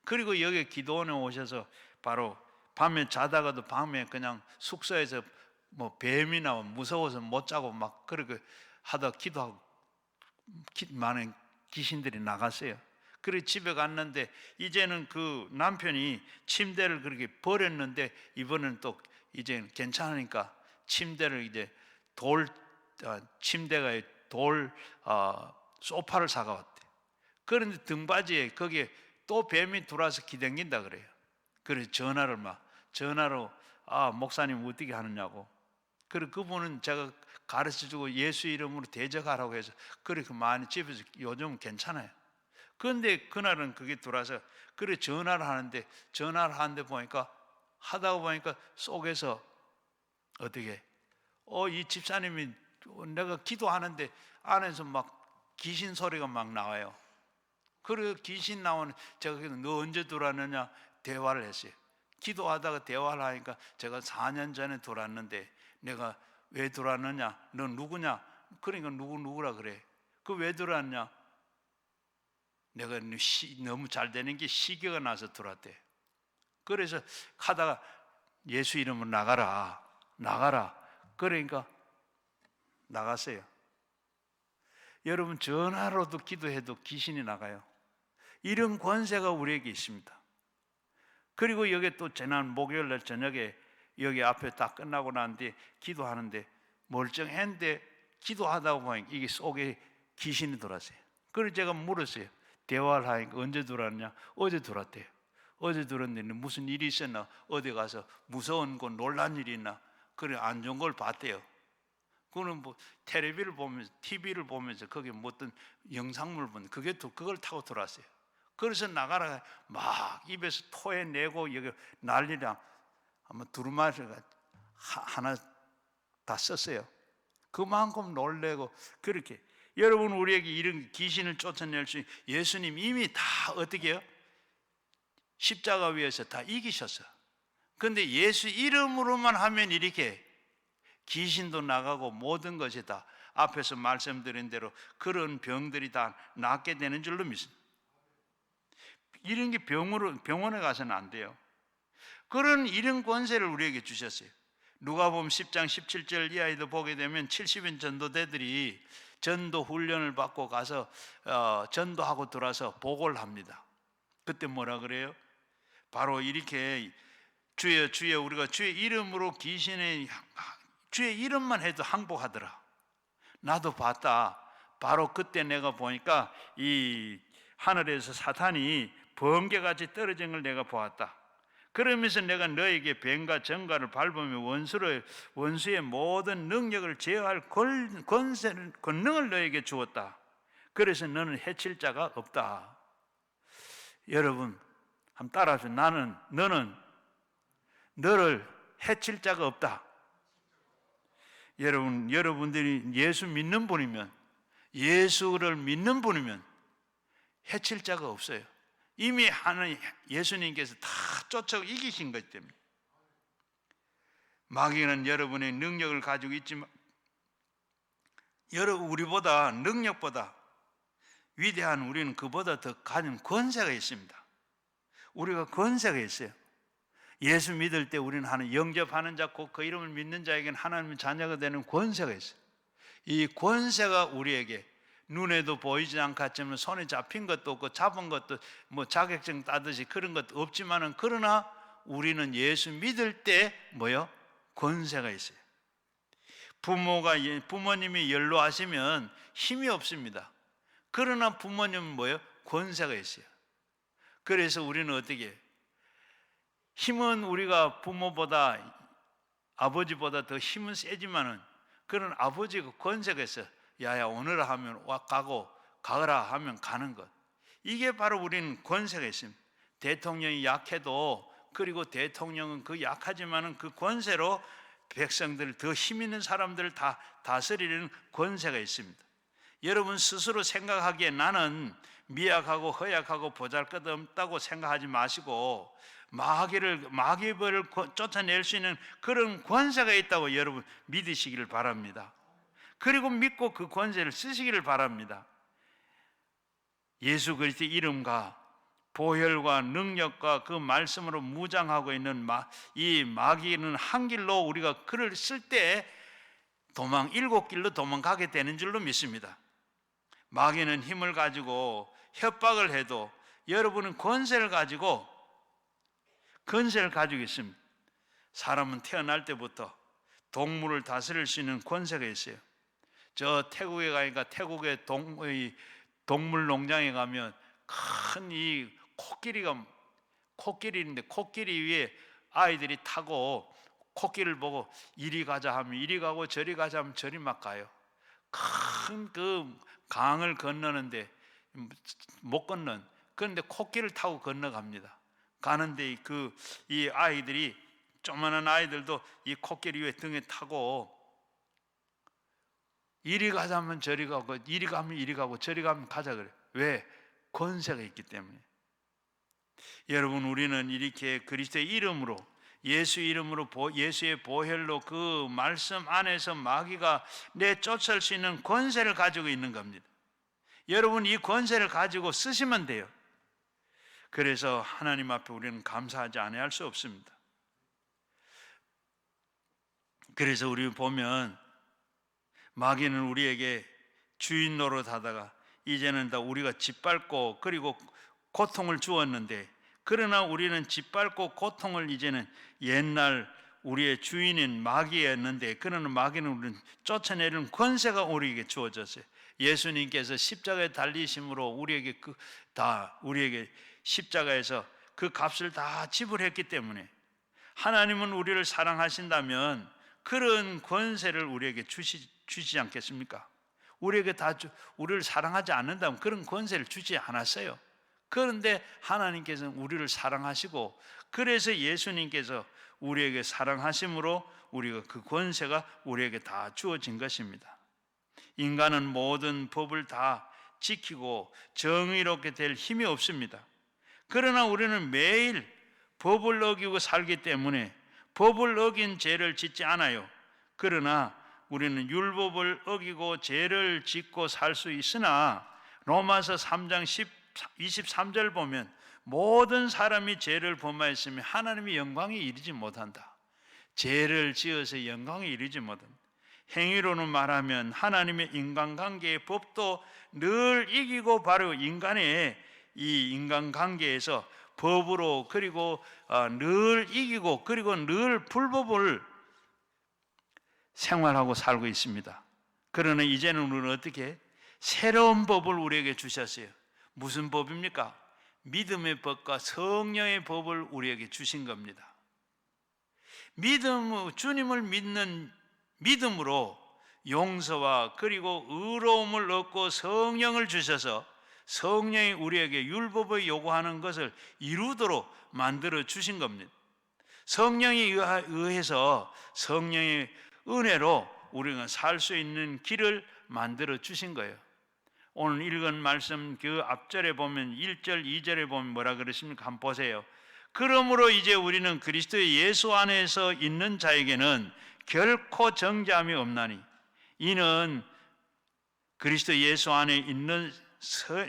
그리고 여기 기도원에 오셔서 바로 밤에 자다가도 밤에 그냥 숙소에서 뭐 뱀이나 무서워서 못 자고 막 그렇게 하다 기도하고 많은 귀신들이 나갔어요. 그래 집에 갔는데 이제는 그 남편이 침대를 그렇게 버렸는데 이번에는 또 이제 괜찮으니까 침대를 이제 침대가 소파를 사가왔대. 그런데 등받이에 거기에 또 뱀이 들어와서 기댕긴다 그래요. 그래서 전화로 목사님 어떻게 하느냐고. 그래 그분은 제가 가르쳐주고 예수 이름으로 대적하라고 해서 그렇게 많이 집에서 요즘 괜찮아요. 그런데 그날은 그게 들어와서 그래 전화를 하는데 보니까 하다가 보니까 속에서 어떻게 이 집사님이 내가 기도하는데 안에서 막 귀신 소리가 막 나와요. 그래 귀신 나오는 제가 너 언제 들어왔느냐 대화를 했어요. 기도하다가 대화를 하니까 제가 4년 전에 들어왔는데 내가 왜 들어왔느냐 너 누구냐 그러니까 누구라 그래. 그 왜 들어왔냐 내가 너무 잘 되는 게 시기가 나서 들어왔대. 그래서 하다가 예수 이름으로 나가라. 그러니까 나갔어요. 여러분 전화로도 기도해도 귀신이 나가요. 이런 권세가 우리에게 있습니다. 그리고 여기 또 지난 목요일 날 저녁에 여기 앞에 다 끝나고 난 뒤에 기도하는데 멀쩡했는데 기도하다 보니까 이게 속에 귀신이 들어왔어요. 그래서 제가 물었어요. 대화를 하니까 언제 들어왔냐? 어제 들어왔대요. 어제 들었는데 무슨 일이 있었나? 어디 가서 무서운 거 놀란 일이 있나? 그래 안 좋은 걸 봤대요. 그는 뭐 TV를 보면서 거기 뭐 어떤 영상물 보는 그걸 타고 들어왔어요. 그래서 나가라 막 입에서 토해내고 여기 난리랑 아마 두루마리가 하나 다 썼어요. 그만큼 놀래고 그렇게 여러분 우리에게 이런 귀신을 쫓아낼 수 있는 예수님 이미 다 어떻게 해요? 십자가 위에서 다 이기셨어. 그런데 예수 이름으로만 하면 이렇게 귀신도 나가고 모든 것이 다 앞에서 말씀드린 대로 그런 병들이 다 낫게 되는 줄로 믿습니다. 이런 게 병원에 가서는 안 돼요. 그런 이런 권세를 우리에게 주셨어요. 누가복음 10장 17절 이하에도 보게 되면 70인 전도대들이 전도 훈련을 받고 가서 전도하고 들어와서 보고를 합니다. 그때 뭐라 그래요? 바로 이렇게 주여 우리가 주의 이름으로 주의 이름만 해도 항복하더라. 나도 봤다. 바로 그때 내가 보니까 이 하늘에서 사탄이 번개같이 떨어진 걸 내가 보았다. 그러면서 내가 너에게 뱀과 정갈을 밟으며 원수의 모든 능력을 제어할 권능을 너에게 주었다. 그래서 너는 해칠 자가 없다. 여러분 한번 따라하세요. 너는 너를 해칠 자가 없다. 여러분들이 예수 믿는 분이면, 예수를 믿는 분이면 해칠 자가 없어요. 이미 하는 예수님께서 다 쫓아 이기신 것 때문에. 마귀는 여러분의 능력을 가지고 있지만, 우리보다 능력보다 위대한 우리는 그보다 더 가진 권세가 있습니다. 우리가 권세가 있어요. 예수 믿을 때 우리는 하는, 영접하는 자, 곧 그 이름을 믿는 자에게는 하나님의 자녀가 되는 권세가 있어요. 이 권세가 우리에게 눈에도 보이지 않겠지만 손에 잡힌 것도 없고 잡은 것도 뭐 자격증 따듯이 그런 것도 없지만은, 그러나 우리는 예수 믿을 때 뭐요? 권세가 있어요. 부모님이 연로하시면 힘이 없습니다. 그러나 부모님은 뭐요? 권세가 있어요. 그래서 우리는 어떻게 해요? 힘은 우리가 부모보다, 아버지보다 더 힘은 세지만은, 그런 아버지가 권세가 있어요. 야야 오늘 하면 가거라 하면 가는 것. 이게 바로 우리는 권세가 있습니다. 대통령이 약해도, 그리고 대통령은 그 약하지만은 그 권세로 백성들, 더 힘 있는 사람들을 다 다스리는 권세가 있습니다. 여러분 스스로 생각하기에 나는 미약하고 허약하고 보잘것없다고 생각하지 마시고, 마귀벌을 쫓아낼 수 있는 그런 권세가 있다고 여러분 믿으시기를 바랍니다. 그리고 믿고 그 권세를 쓰시기를 바랍니다. 예수 그리스도의 이름과 보혈과 능력과 그 말씀으로 무장하고 있는 이 마귀는 한 길로, 우리가 그를 쓸 때 일곱 길로 도망가게 되는 줄로 믿습니다. 마귀는 힘을 가지고 협박을 해도 여러분은 권세를 가지고 있습니다. 사람은 태어날 때부터 동물을 다스릴 수 있는 권세가 있어요. 저 태국에 가니까 태국의 동물 농장에 가면 큰 이 코끼리인데, 코끼리 위에 아이들이 타고 코끼리를 보고 이리 가자 하면 이리 가고 저리 가자 하면 저리 막 가요. 큰 그 강을 건너는데 못 그런데 코끼리를 타고 건너갑니다. 가는데 이 아이들이, 조그마한 아이들도 이 코끼리 위에 등에 타고 이리 가자면 저리 가고, 이리 가면 이리 가고, 저리 가면 가자 그래. 왜? 권세가 있기 때문에. 여러분 우리는 이렇게 그리스도의 이름으로, 예수 이름으로, 예수의 보혈로 그 말씀 안에서 마귀가 내쫓을 수 있는 권세를 가지고 있는 겁니다. 여러분 이 권세를 가지고 쓰시면 돼요. 그래서 하나님 앞에 우리는 감사하지 아니할 수 없습니다. 그래서 우리 보면 마귀는 우리에게 주인 노릇하다가 이제는 다 우리가 짓밟고 그리고 고통을 주었는데, 그러나 우리는 짓밟고 고통을 이제는 옛날 우리의 주인인 마귀였는데, 그러나 마귀는 우리는 쫓아내는 권세가 우리에게 주어졌어요. 예수님께서 십자가에 달리심으로 우리에게 우리에게 십자가에서 그 값을 다 지불했기 때문에, 하나님은 우리를 사랑하신다면 그런 권세를 우리에게 주시지 않겠습니까? 우리를 사랑하지 않는다면 그런 권세를 주지 않았어요. 그런데 하나님께서는 우리를 사랑하시고, 그래서 예수님께서 우리에게 사랑하심으로 우리가 그 권세가 우리에게 다 주어진 것입니다. 인간은 모든 법을 다 지키고 정의롭게 될 힘이 없습니다. 그러나 우리는 매일 법을 어기고 살기 때문에 법을 어긴 죄를 짓지 않아요. 그러나 우리는 율법을 어기고 죄를 짓고 살 수 있으나, 로마서 3장 23절 보면 모든 사람이 죄를 범하였으며 하나님의 영광에 이르지 못한다. 죄를 지어서 영광에 이르지 못한다. 행위로는 말하면 하나님의 인간관계의 법도 늘 이기고, 바로 인간의 이 인간관계에서 법으로, 그리고 늘 이기고, 그리고 늘 불법을 생활하고 살고 있습니다. 그러나 이제는 우리는 어떻게 새로운 법을 우리에게 주셨어요. 무슨 법입니까? 믿음의 법과 성령의 법을 우리에게 주신 겁니다. 주님을 믿는 믿음으로 용서와 그리고 의로움을 얻고 성령을 주셔서 성령이 우리에게 율법의 요구하는 것을 이루도록 만들어 주신 겁니다. 성령에 의해서 성령의 은혜로 우리가 살 수 있는 길을 만들어 주신 거예요. 오늘 읽은 말씀 그 앞절에 보면 1절, 2절에 보면 뭐라 그랬습니까? 한번 보세요. 그러므로 이제 우리는 그리스도 예수 안에서 있는 자에게는 결코 정죄함이 없나니 이는 그리스도 예수 안에 있는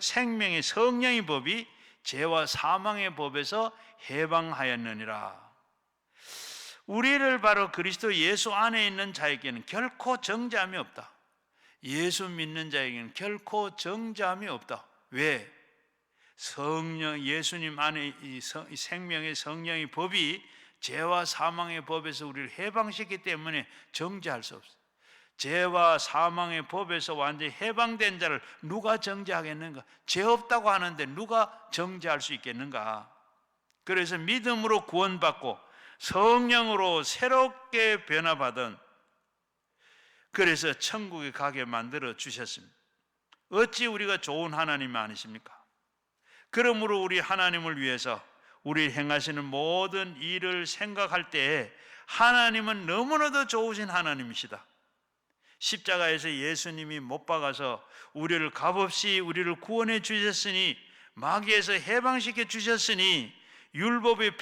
생명의 성령의 법이 죄와 사망의 법에서 해방하였느니라. 우리를 바로 그리스도 예수 안에 있는 자에게는 결코 정죄함이 없다. 예수 믿는 자에게는 결코 정죄함이 없다. 왜? 성령, 예수님 안에 이 생명의 성령의 법이 죄와 사망의 법에서 우리를 해방시켰기 때문에 정죄할 수 없어요. 죄와 사망의 법에서 완전히 해방된 자를 누가 정죄하겠는가? 죄 없다고 하는데 누가 정죄할 수 있겠는가? 그래서 믿음으로 구원받고 성령으로 새롭게 변화받은, 그래서 천국에 가게 만들어 주셨습니다. 어찌 우리가 좋은 하나님 아니십니까? 그러므로 우리 하나님을 위해서 우리 행하시는 모든 일을 생각할 때 하나님은 너무나도 좋으신 하나님이시다. 십자가에서 예수님이 못 박아서 우리를 값없이 우리를 구원해 주셨으니, 마귀에서 해방시켜 주셨으니, 율법에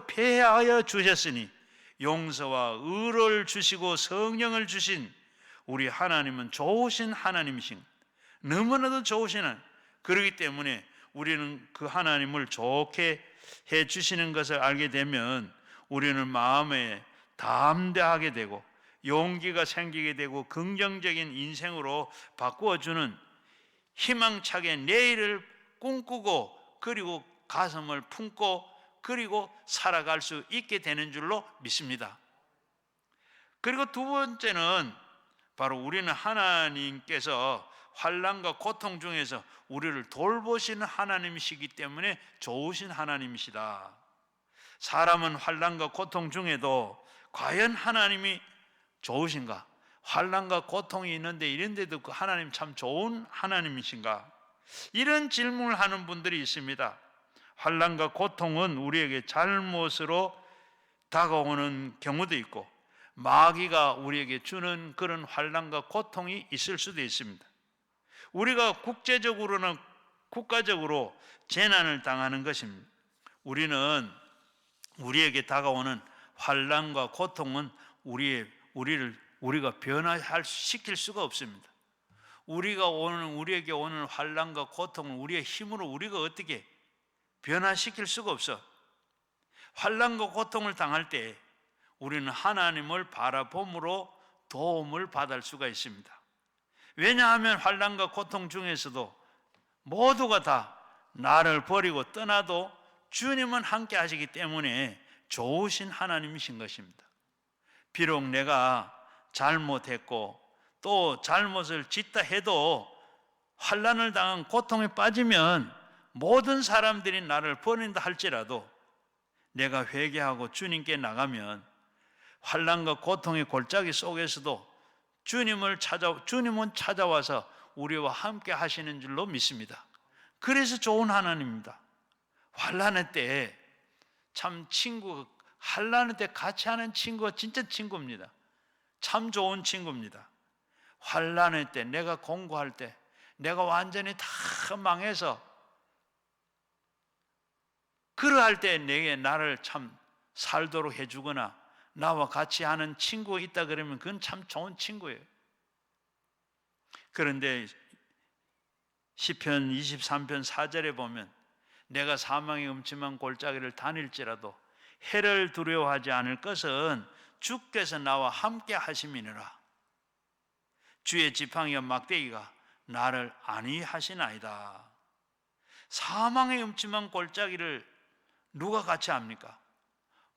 폐하여 주셨으니, 용서와 의를 주시고 성령을 주신 우리 하나님은 좋으신 하나님이신, 너무나도 좋으신 하나님. 그렇기 때문에 우리는 그 하나님을 좋게 해 주시는 것을 알게 되면 우리는 마음에 담대하게 되고 용기가 생기게 되고 긍정적인 인생으로 바꾸어주는 희망차게 내일을 꿈꾸고 그리고 가슴을 품고 그리고 살아갈 수 있게 되는 줄로 믿습니다. 그리고 두 번째는 바로 우리는 하나님께서 환난과 고통 중에서 우리를 돌보시는 하나님이시기 때문에 좋으신 하나님이시다. 사람은 환난과 고통 중에도 과연 하나님이 좋으신가? 환난과 고통이 있는데 이런데도 그 하나님 참 좋은 하나님이신가? 이런 질문을 하는 분들이 있습니다. 환난과 고통은 우리에게 잘못으로 다가오는 경우도 있고 마귀가 우리에게 주는 그런 환난과 고통이 있을 수도 있습니다. 우리가 국제적으로나 국가적으로 재난을 당하는 것입니다. 우리에게 다가오는 환난과 고통은 우리가 변화시킬 수가 없습니다. 우리에게 오는 환난과 고통은 우리의 힘으로 우리가 어떻게 변화시킬 수가 없어. 환난과 고통을 당할 때 우리는 하나님을 바라봄으로 도움을 받을 수가 있습니다. 왜냐하면 환난과 고통 중에서도 모두가 다 나를 버리고 떠나도 주님은 함께 하시기 때문에 좋으신 하나님이신 것입니다. 비록 내가 잘못했고 또 잘못을 짓다 해도 환난을 당한 고통에 빠지면 모든 사람들이 나를 버린다 할지라도 내가 회개하고 주님께 나가면 환난과 고통의 골짜기 속에서도 주님은 찾아와서 우리와 함께 하시는 줄로 믿습니다. 그래서 좋은 하나님입니다. 환난의 때 참 환난의 때 같이 하는 친구가 진짜 친구입니다. 참 좋은 친구입니다. 환난의 때, 내가 공고할 때, 내가 완전히 다 망해서 그러할 때 나를 참 살도록 해주거나 나와 같이 하는 친구가 있다 그러면 그건 참 좋은 친구예요. 그런데 시편 23편 4절에 보면 내가 사망의 음침한 골짜기를 다닐지라도 해를 두려워하지 않을 것은 주께서 나와 함께 하심이니라. 주의 지팡이와 막대기가 나를 안위하시나이다. 사망의 음침한 골짜기를 누가 같이 합니까?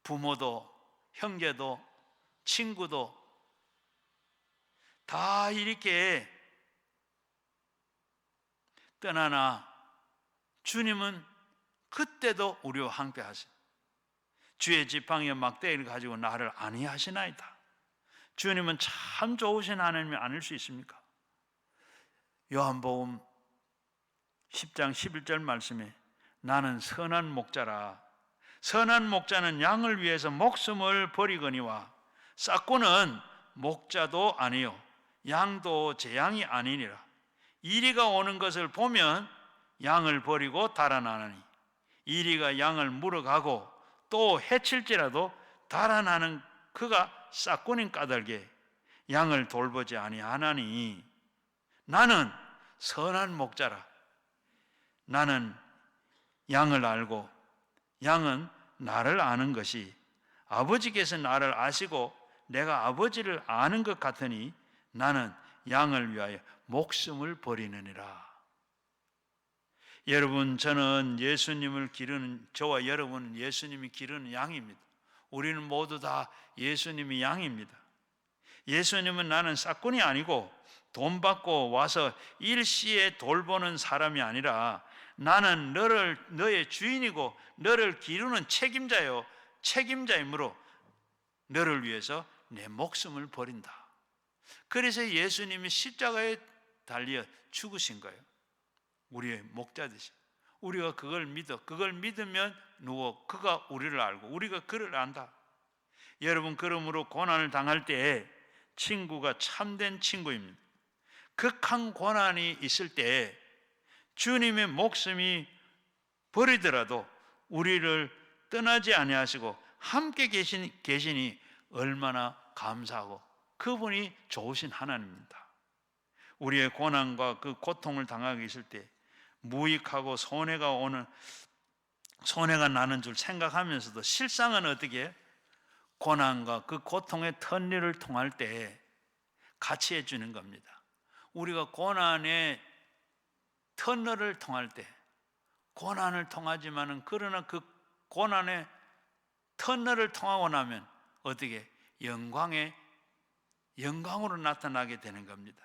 부모도 형제도 친구도 다 이렇게 떠나나 주님은 그때도 우리와 함께 하세요. 주의 지팡이와 막대기를 가지고 나를 안위하시나이다. 주님은 참 좋으신 하나님이 아닐 수 있습니까? 요한복음 10장 11절 말씀에 나는 선한 목자라. 선한 목자는 양을 위해서 목숨을 버리거니와 싹꾼은 목자도 아니요 양도 제 양이 아니니라. 이리가 오는 것을 보면 양을 버리고 달아나느니 이리가 양을 물어가고 또 해칠지라도 달아나는 그가 싹꾼인 까닭에 양을 돌보지 아니하나니 나는 선한 목자라. 나는 양을 알고 양은 나를 아는 것이 아버지께서 나를 아시고 내가 아버지를 아는 것 같으니 나는 양을 위하여 목숨을 버리느니라. 여러분, 저는 예수님을 기르는, 저와 여러분은 예수님이 기르는 양입니다. 우리는 모두 다 예수님이 양입니다. 예수님은 나는 싹꾼이 아니고 돈 받고 와서 일시에 돌보는 사람이 아니라 나는 너의 주인이고 너를 기르는 책임자요 책임자이므로 너를 위해서 내 목숨을 버린다. 그래서 예수님이 십자가에 달려 죽으신 거예요. 우리의 목자 되시. 우리가 그걸 믿으면 그가 우리를 알고 우리가 그를 안다. 여러분, 그러므로 고난을 당할 때 친구가 참된 친구입니다. 극한 고난이 있을 때 주님의 목숨이 버리더라도 우리를 떠나지 아니하시고 함께 계시니 얼마나 감사하고 그분이 좋으신 하나님입니다. 우리의 고난과 그 고통을 당하고 있을 때 무익하고 손해가 나는 줄 생각하면서도 실상은 어떻게 고난과 그 고통의 턴리를 통할 때 같이 해주는 겁니다. 우리가 고난의 터널을 통할 때 고난을 통하지만은 그러나 그 고난의 터널을 통하고 나면 어떻게 영광으로 나타나게 되는 겁니다.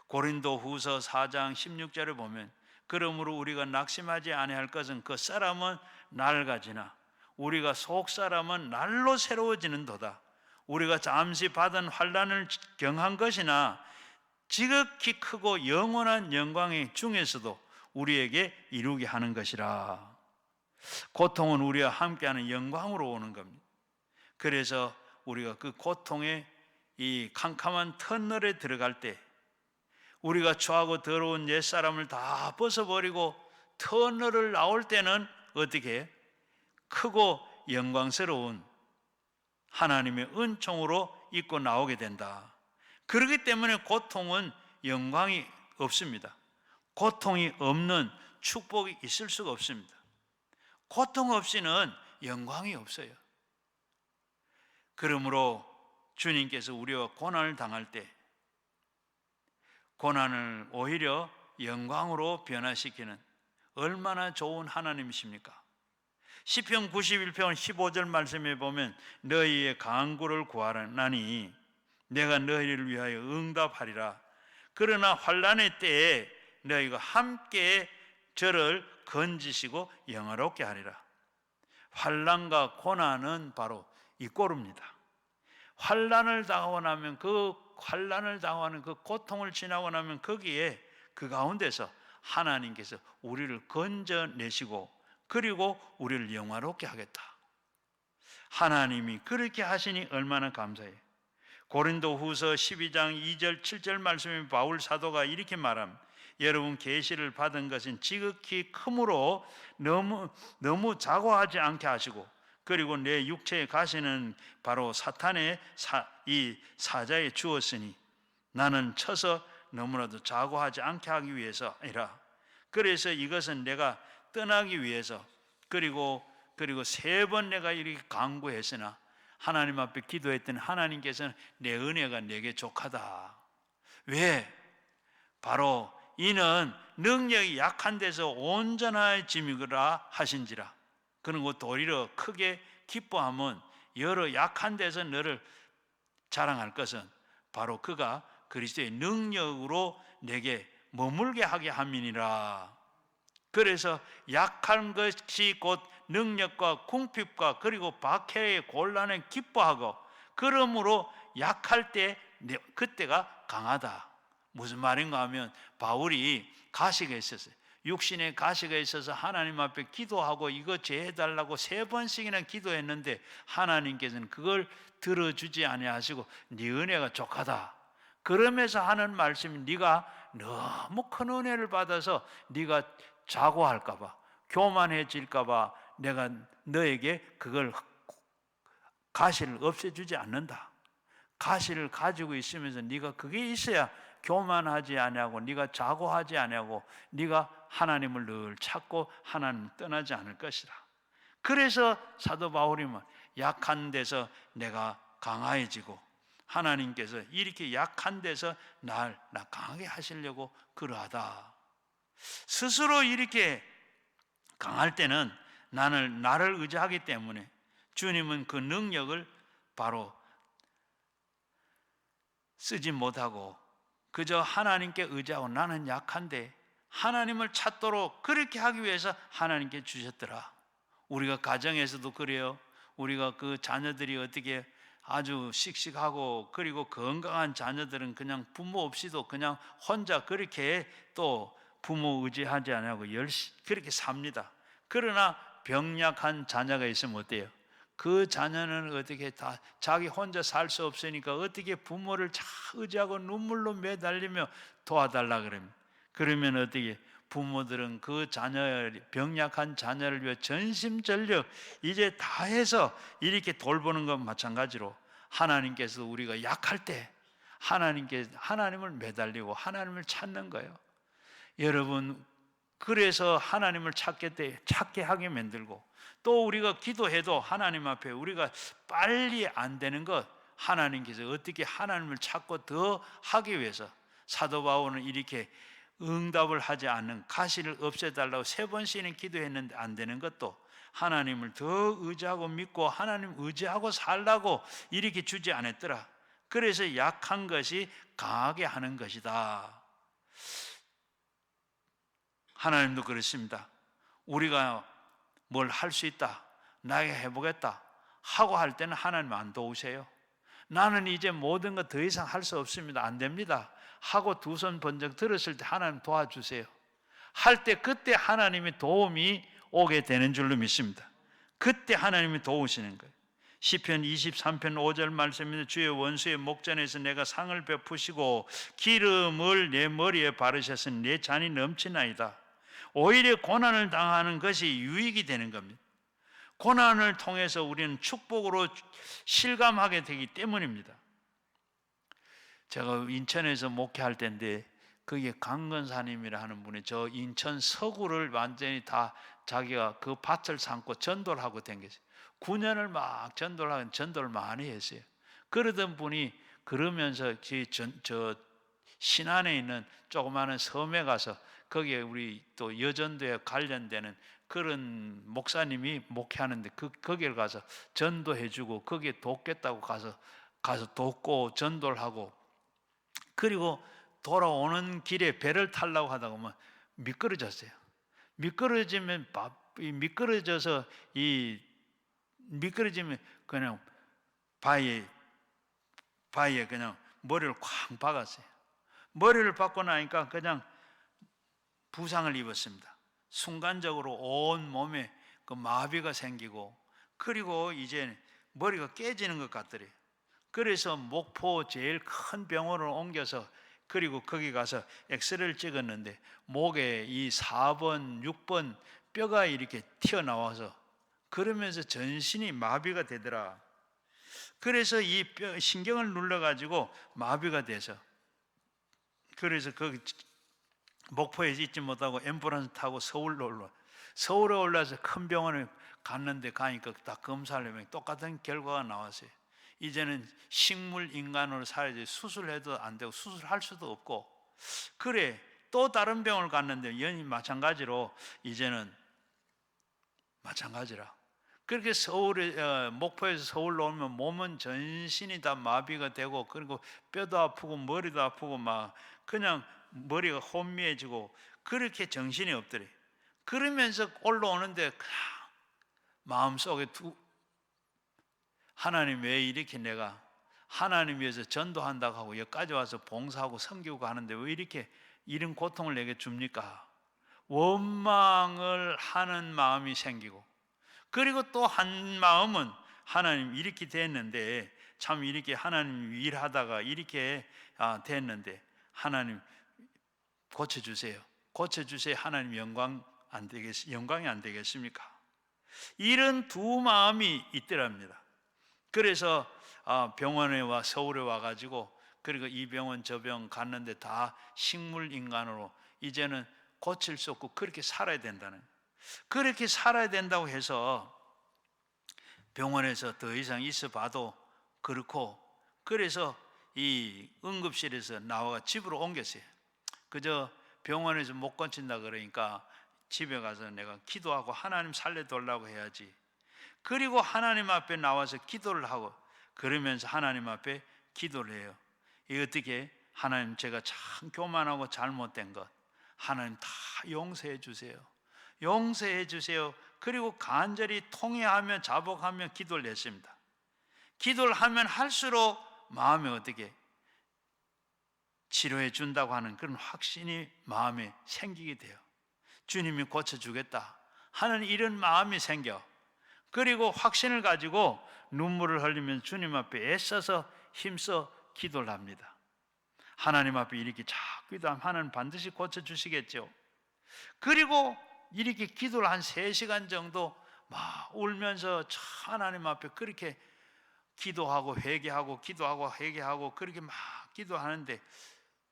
고린도후서 4장 16절에 보면 그러므로 우리가 낙심하지 아니할 것은 그 사람은 낡아지나 우리가 속 사람은 날로 새로워지는도다. 우리가 잠시 받은 환난을 경한 것이나 지극히 크고 영원한 영광의 중에서도 우리에게 이루게 하는 것이라. 고통은 우리와 함께하는 영광으로 오는 겁니다. 그래서 우리가 그 고통의 이 캄캄한 터널에 들어갈 때 우리가 처하고 더러운 옛사람을 다 벗어버리고 터널을 나올 때는 어떻게 크고 영광스러운 하나님의 은총으로 입고 나오게 된다. 그렇기 때문에 고통은 영광이 없습니다. 고통이 없는 축복이 있을 수가 없습니다. 고통 없이는 영광이 없어요. 그러므로 주님께서 우리가 고난을 당할 때 고난을 오히려 영광으로 변화시키는 얼마나 좋은 하나님이십니까? 시편 91편 15절 말씀에 보면 너희의 간구를 구하나니 내가 너희를 위하여 응답하리라. 그러나 환난의 때에 너희가 함께 저를 건지시고 영화롭게 하리라. 환난과 고난은 바로 이 꼴입니다. 환난을 당하고 나면 환난을 당하는 그 고통을 지나고 나면 거기에 그 가운데서 하나님께서 우리를 건져내시고 그리고 우리를 영화롭게 하겠다. 하나님이 그렇게 하시니 얼마나 감사해요. 고린도후서 12장 2절 7절 말씀에 바울 사도가 이렇게 말합니다. 여러분 계시를 받은 것은 지극히 크므로 너무 자고하지 않게 하시고 그리고 내 육체에 가시는 바로 사탄의 이 사자에 주었으니 나는 쳐서 너무나도 자고하지 않게 하기 위해서이라. 그래서 이것은 내가 떠나기 위해서 그리고 3번 내가 이렇게 간구했으나 하나님 앞에 기도했더니 하나님께서는 내 은혜가 내게 족하다. 왜? 바로 이는 능력이 약한 데서 온전해짐이라 하신지라. 그런 것 도리어 크게 기뻐함은 여러 약한 데서 너를 자랑할 것은 바로 그가 그리스도의 능력으로 내게 머물게 하게 함이니라. 그래서 약한 것이 곧 능력과 궁핍과 그리고 박해의 곤란에 기뻐하고 그러므로 약할 때 그때가 강하다. 무슨 말인가 하면 바울이 가시가 있었어요. 육신에 가시가 있어서 하나님 앞에 기도하고 이거 제해달라고 3번씩이나 기도했는데 하나님께서는 그걸 들어주지 아니하시고 네 은혜가 족하다. 그러면서 하는 말씀이 네가 너무 큰 은혜를 받아서 네가 자고할까 봐, 교만해질까 봐 내가 너에게 그걸 가시를 없애주지 않는다. 가시를 가지고 있으면서 네가 그게 있어야 교만하지 아니하고 네가 자고하지 아니하고 네가 하나님을 늘 찾고 하나님 떠나지 않을 것이라. 그래서 사도 바울이 약한 데서 내가 강해지고 하나님께서 이렇게 약한 데서 나 강하게 하시려고 그러하다. 스스로 이렇게 강할 때는 나를 의지하기 때문에 주님은 그 능력을 바로 쓰지 못하고 그저 하나님께 의지하고 나는 약한데 하나님을 찾도록 그렇게 하기 위해서 하나님께 주셨더라. 우리가 가정에서도 그래요. 우리가 그 자녀들이 어떻게 아주 씩씩하고 그리고 건강한 자녀들은 그냥 부모 없이도 그냥 혼자 그렇게 또 부모 의지하지 않고 열심히 그렇게 삽니다. 그러나 병약한 자녀가 있으면 어때요? 그 자녀는 어떻게 다 자기 혼자 살 수 없으니까 어떻게 부모를 잘 의지하고 눈물로 매달리며 도와달라 그럽니다. 그러면 어떻게 부모들은 그 자녀, 병약한 자녀를 위해 전심전력 이제 다 해서 이렇게 돌보는 것 마찬가지로 하나님께서 우리가 약할 때 하나님을 매달리고 하나님을 찾는 거예요. 여러분, 그래서 하나님을 찾게 하게 만들고 또 우리가 기도해도 하나님 앞에 우리가 빨리 안 되는 것 하나님께서 어떻게 하나님을 찾고 더 하기 위해서 사도 바울은 이렇게 응답을 하지 않는 가시를 없애달라고 3번씩은 기도했는데 안 되는 것도 하나님을 더 의지하고 믿고 하나님 의지하고 살라고 이렇게 주지 않았더라. 그래서 약한 것이 강하게 하는 것이다. 하나님도 그렇습니다. 우리가 뭘 할 수 있다, 나에게 해보겠다 하고 할 때는 하나님 안 도우세요. 나는 이제 모든 것 더 이상 할 수 없습니다, 안 됩니다 하고 두 손 번쩍 들었을 때 하나님 도와주세요. 할 때 그때 하나님의 도움이 오게 되는 줄로 믿습니다. 그때 하나님이 도우시는 거예요. 시편 23편 5절 말씀입니다. 주의 원수의 목전에서 내가 상을 베푸시고 기름을 내 머리에 바르셨으니 내 잔이 넘치나이다. 오히려 고난을 당하는 것이 유익이 되는 겁니다. 고난을 통해서 우리는 축복으로 실감하게 되기 때문입니다. 제가 인천에서 목회할 때인데 거기에 강건사님이라 하는 분이 저 인천 서구를 완전히 다 자기가 그 밭을 삼고 전도를 하고 댕겼어요. 9년을 막 전도를 많이 했어요. 그러던 분이 그러면서 저 신안에 있는 조그마한 섬에 가서 거기에 우리 또 여전도에 관련되는 그런 목사님이 목회하는데 거기를 가서 전도해주고 거기에 돕겠다고 가서 돕고 전도를 하고 그리고 돌아오는 길에 배를 타려고 하다가 보면 미끄러졌어요. 미끄러지면 미끄러지면 그냥 바위에 그냥 머리를 쾅 박았어요. 머리를 박고 나니까 그냥 부상을 입었습니다. 순간적으로 온 몸에 그 마비가 생기고 그리고 이제 머리가 깨지는 것 같더래요. 그래서 목포 제일 큰 병원으로 옮겨서 그리고 거기 가서 엑스레이를 찍었는데 목에 이 4번, 6번 뼈가 이렇게 튀어나와서 그러면서 전신이 마비가 되더라. 그래서 이 신경을 눌러가지고 마비가 돼서 그래서 거기 목포에 있지 못하고 앰뷸런스 타고 서울에 올라서 큰 병원에 갔는데 가니까 다 검사를 해보니 똑같은 결과가 나왔어요. 이제는 식물 인간으로 살아야지 수술해도 안 되고 수술할 수도 없고 그래 또 다른 병원을 갔는데 연이 마찬가지로 이제는 마찬가지라. 그렇게 목포에서 서울로 오면 몸은 전신이 다 마비가 되고 그리고 뼈도 아프고 머리도 아프고 막 그냥 머리가 혼미해지고 그렇게 정신이 없더래. 그러면서 올라오는데 마음속에 하나님 왜 이렇게 내가 하나님 위해서 전도한다고 하고 여기까지 와서 봉사하고 섬기고 하는데 왜 이렇게 이런 고통을 내게 줍니까? 원망을 하는 마음이 생기고, 그리고 또 한 마음은 하나님 이렇게 됐는데, 참 이렇게 하나님 일하다가 이렇게 됐는데 하나님 고쳐주세요. 고쳐주세요. 하나님 영광이 안 되겠습니까? 이런 두 마음이 있더랍니다. 그래서 병원에 서울에 와가지고, 그리고 이 병원 저 병원 갔는데 다 식물 인간으로 이제는 고칠 수 없고 그렇게 살아야 된다는, 그렇게 살아야 된다고 해서 병원에서 더 이상 있어봐도 그렇고, 그래서 이 응급실에서 나와 집으로 옮겼어요. 그저 병원에서 못 고친다 그러니까 집에 가서 내가 기도하고 하나님 살려달라고 해야지. 그리고 하나님 앞에 나와서 기도를 하고, 그러면서 하나님 앞에 기도를 해요. 이 어떻게 하나님, 제가 참 교만하고 잘못된 것 하나님 다 용서해 주세요. 용서해 주세요. 그리고 간절히 통회하며 자복하며 기도를 했습니다. 기도를 하면 할수록 마음에 어떻게 치료해 준다고 하는 그런 확신이 마음에 생기게 돼요. 주님이 고쳐주겠다 하는 이런 마음이 생겨, 그리고 확신을 가지고 눈물을 흘리면 주님 앞에 애써서 힘써 기도를 합니다. 하나님 앞에 이렇게 자꾸 기도하면 하나님 반드시 고쳐주시겠죠. 그리고 이렇게 기도를 한 3시간 정도 막 울면서 하나님 앞에 그렇게 기도하고 회개하고 기도하고 회개하고 그렇게 막 기도하는데,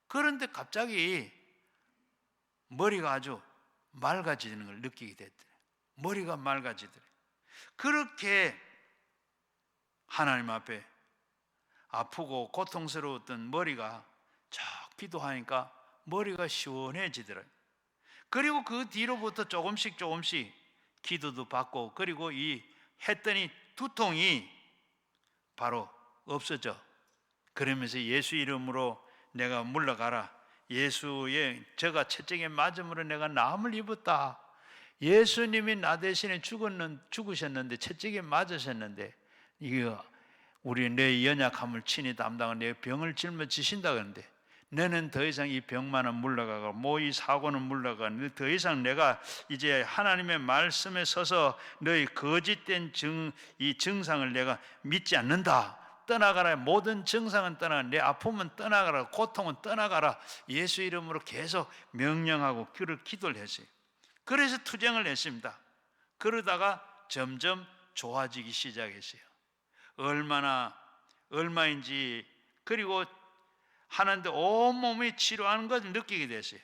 그런데 갑자기 머리가 아주 맑아지는 걸 느끼게 됐더래요. 머리가 맑아지더래요. 그렇게 하나님 앞에 아프고 고통스러웠던 머리가 쫙 기도하니까 머리가 시원해지더래요. 그리고 그 뒤로부터 조금씩 기도도 받고, 그리고 했더니 두통이 바로 없어져. 그러면서 예수 이름으로 내가 물러가라. 예수의 제가 채찍에 맞음으로 내가 나음을 입었다. 예수님이 나 대신에 죽으셨는데, 채찍에 맞으셨는데, 이거 우리 내 연약함을 친히 담당하고 내 병을 짊어지신다 그러는데, 너는 더 이상 이 병만은 물러가고 이 사고는 물러가고, 더 이상 내가 이제 하나님의 말씀에 서서 너의 거짓된 이 증상을 내가 믿지 않는다. 떠나가라. 모든 증상은 떠나가라. 내 아픔은 떠나가라. 고통은 떠나가라. 예수 이름으로 계속 명령하고 기도를 했어요. 그래서 투쟁을 했습니다. 그러다가 점점 좋아지기 시작했어요. 얼마인지, 그리고 하는데 온몸이 치료하는 것을 느끼게 됐어요.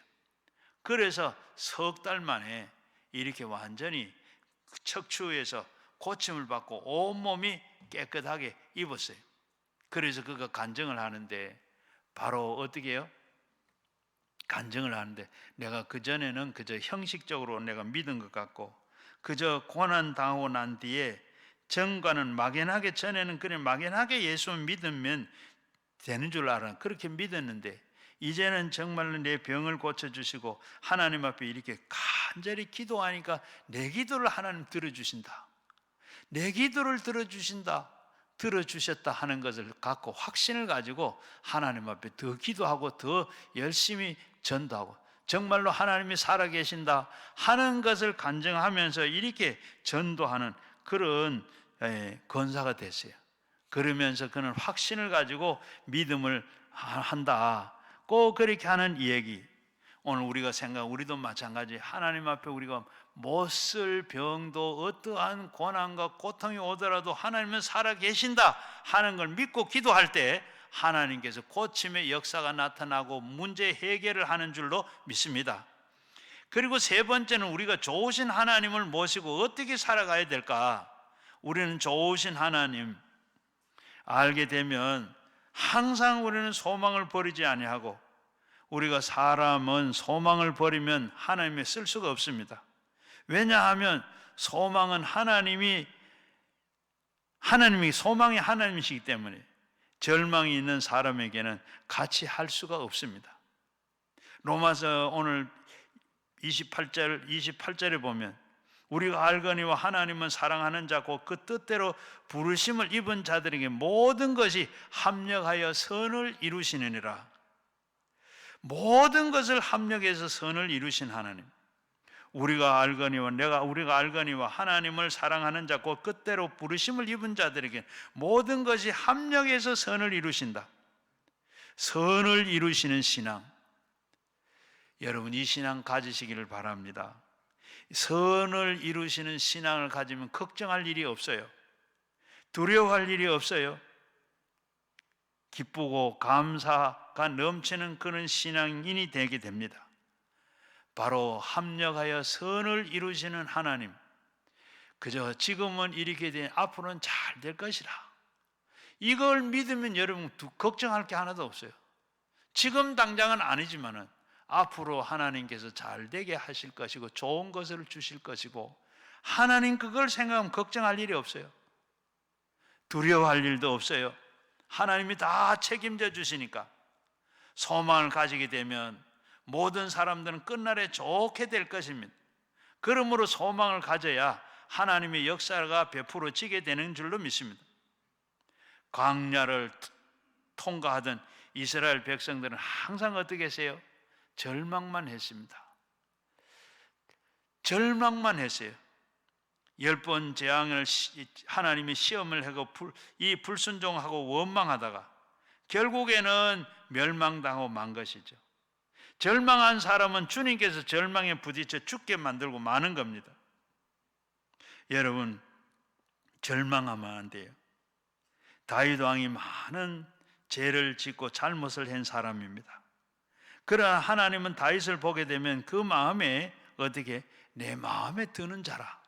그래서 석 달 만에 이렇게 완전히 척추에서 고침을 받고 온몸이 깨끗하게 입었어요. 그래서 그거 간증을 하는데, 바로 어떻게 해요? 간증을 하는데, 내가 그전에는 그저 형식적으로 내가 믿은 것 같고, 그저 고난 당하고 난 뒤에 정과는 막연하게, 전에는 그냥 막연하게 예수 믿으면 되는 줄 알아. 그렇게 믿었는데, 이제는 정말로 내 병을 고쳐주시고 하나님 앞에 이렇게 간절히 기도하니까 내 기도를 하나님 들어주신다. 내 기도를 들어주셨다 하는 것을 갖고, 확신을 가지고 하나님 앞에 더 기도하고 더 열심히 전도하고, 정말로 하나님이 살아계신다 하는 것을 간증하면서 이렇게 전도하는 그런 권사가 됐어요. 그러면서 그는 확신을 가지고 믿음을 한다. 꼭 그렇게 하는 이 얘기. 오늘 우리도 마찬가지. 하나님 앞에 우리가 못 쓸 병도 어떠한 고난과 고통이 오더라도 하나님은 살아계신다 하는 걸 믿고 기도할 때 하나님께서 고침의 역사가 나타나고 문제 해결을 하는 줄로 믿습니다. 그리고 세 번째는 우리가 좋으신 하나님을 모시고 어떻게 살아가야 될까? 우리는 좋으신 하나님 알게 되면 항상 우리는 소망을 버리지 아니하고, 우리가 사람은 소망을 버리면 하나님에 쓸 수가 없습니다. 왜냐하면 소망은 소망이 하나님이시기 때문에 절망이 있는 사람에게는 같이 할 수가 없습니다. 로마서 오늘 28절에 보면 우리가 알거니와 하나님은 사랑하는 자고 그 뜻대로 부르심을 입은 자들에게 모든 것이 합력하여 선을 이루시느니라. 모든 것을 합력해서 선을 이루신 하나님, 우리가 알거니와 하나님을 사랑하는 자고 뜻대로 부르심을 입은 자들에게 모든 것이 합력해서 선을 이루신다. 선을 이루시는 신앙, 여러분 이 신앙 가지시기를 바랍니다. 선을 이루시는 신앙을 가지면 걱정할 일이 없어요. 두려워할 일이 없어요. 기쁘고 감사가 넘치는 그런 신앙인이 되게 됩니다. 바로 합력하여 선을 이루시는 하나님, 그저 지금은 이렇게 된 앞으로는 잘 될 것이라, 이걸 믿으면 여러분 걱정할 게 하나도 없어요. 지금 당장은 아니지만은 앞으로 하나님께서 잘 되게 하실 것이고 좋은 것을 주실 것이고, 하나님 그걸 생각하면 걱정할 일이 없어요. 두려워할 일도 없어요. 하나님이 다 책임져 주시니까 소망을 가지게 되면 모든 사람들은 끝날에 좋게 될 것입니다. 그러므로 소망을 가져야 하나님의 역사가 베풀어지게 되는 줄로 믿습니다. 광야를 통과하던 이스라엘 백성들은 항상 어떻게 했어요? 절망만 했습니다. 절망만 했어요. 10번 재앙을 하나님이 시험을 하고 이 불순종하고 원망하다가 결국에는 멸망당하고 만 것이죠. 절망한 사람은 주님께서 절망에 부딪혀 죽게 만들고 마는 겁니다. 여러분, 절망하면 안 돼요. 다윗 왕이 많은 죄를 짓고 잘못을 한 사람입니다. 그러나 하나님은 다윗을 보게 되면 그 마음에 어떻게, 내 마음에 드는 자라,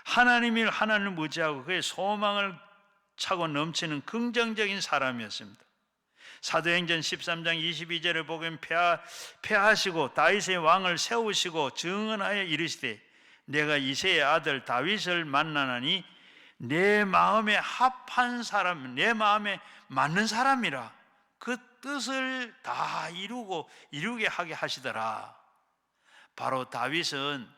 하나님을 의지하고 그의 소망을 차고 넘치는 긍정적인 사람이었습니다. 사도행전 13장 22절에 보면 패하시고 다윗의 왕을 세우시고 증언하여 이르시되 내가 이새의 아들 다윗을 만나나니 내 마음에 합한 사람, 내 마음에 맞는 사람이라, 그 뜻을 다 이루게 하게 하시더라. 바로 다윗은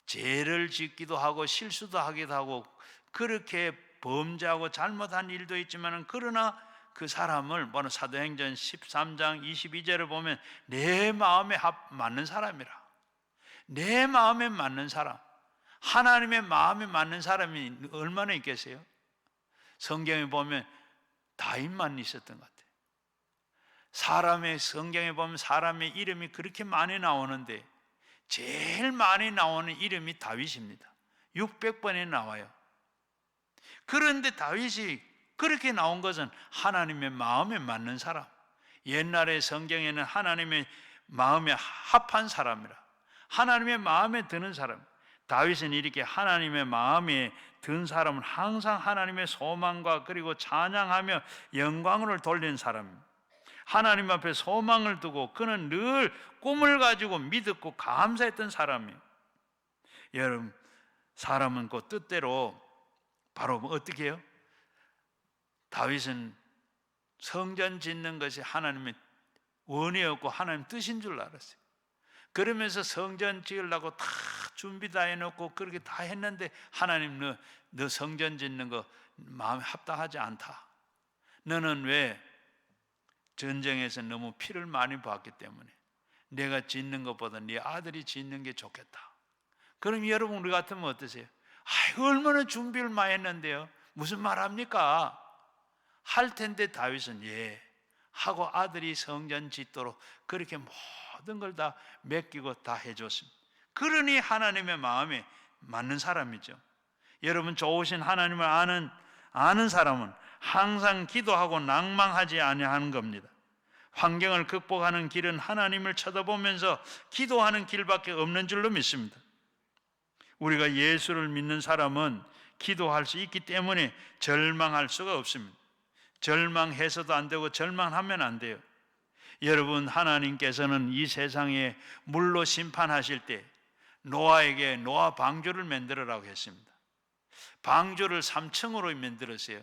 죄를 짓기도 하고 실수도 하기도 하고 그렇게 범죄하고 잘못한 일도 있지만, 그러나 그 사람을 사도행전 13장 22절을 보면 내 마음에 맞는 사람이라, 내 마음에 맞는 사람, 하나님의 마음에 맞는 사람이 얼마나 있겠어요? 성경에 보면 다윗만 있었던 것 같아요. 성경에 보면 사람의 이름이 그렇게 많이 나오는데 제일 많이 나오는 이름이 다윗입니다. 600번에 나와요. 그런데 다윗이 그렇게 나온 것은 하나님의 마음에 맞는 사람, 옛날의 성경에는 하나님의 마음에 합한 사람이라, 하나님의 마음에 드는 사람, 다윗은 이렇게 하나님의 마음에 든 사람은 항상 하나님의 소망과 그리고 찬양하며 영광을 돌리는 사람입니다. 하나님 앞에 소망을 두고 그는 늘 꿈을 가지고 믿었고 감사했던 사람이에요. 여러분, 사람은 그 뜻대로 바로 어떻게 해요? 다윗은 성전 짓는 것이 하나님의 원이었고 하나님 뜻인 줄 알았어요. 그러면서 성전 지으려고 다 준비 다 해놓고 그렇게 다 했는데 하나님, 너 성전 짓는 거 마음에 합당하지 않다. 너는 왜 전쟁에서 너무 피를 많이 봤기 때문에 내가 짓는 것보다 네 아들이 짓는 게 좋겠다. 그럼 여러분, 우리 같으면 어떠세요? 얼마나 준비를 많이 했는데요, 무슨 말 합니까? 할 텐데 다윗은 예 하고 아들이 성전 짓도록 그렇게 모든 걸 다 맡기고 다 해줬습니다. 그러니 하나님의 마음에 맞는 사람이죠. 여러분, 좋으신 하나님을 아는 사람은 항상 기도하고 낭망하지 아니하는 겁니다. 환경을 극복하는 길은 하나님을 쳐다보면서 기도하는 길밖에 없는 줄로 믿습니다. 우리가 예수를 믿는 사람은 기도할 수 있기 때문에 절망할 수가 없습니다. 절망해서도 안 되고 절망하면 안 돼요. 여러분, 하나님께서는 이 세상에 물로 심판하실 때 노아에게 노아 방주를 만들어라고 했습니다. 방주를 3층으로 만들었어요.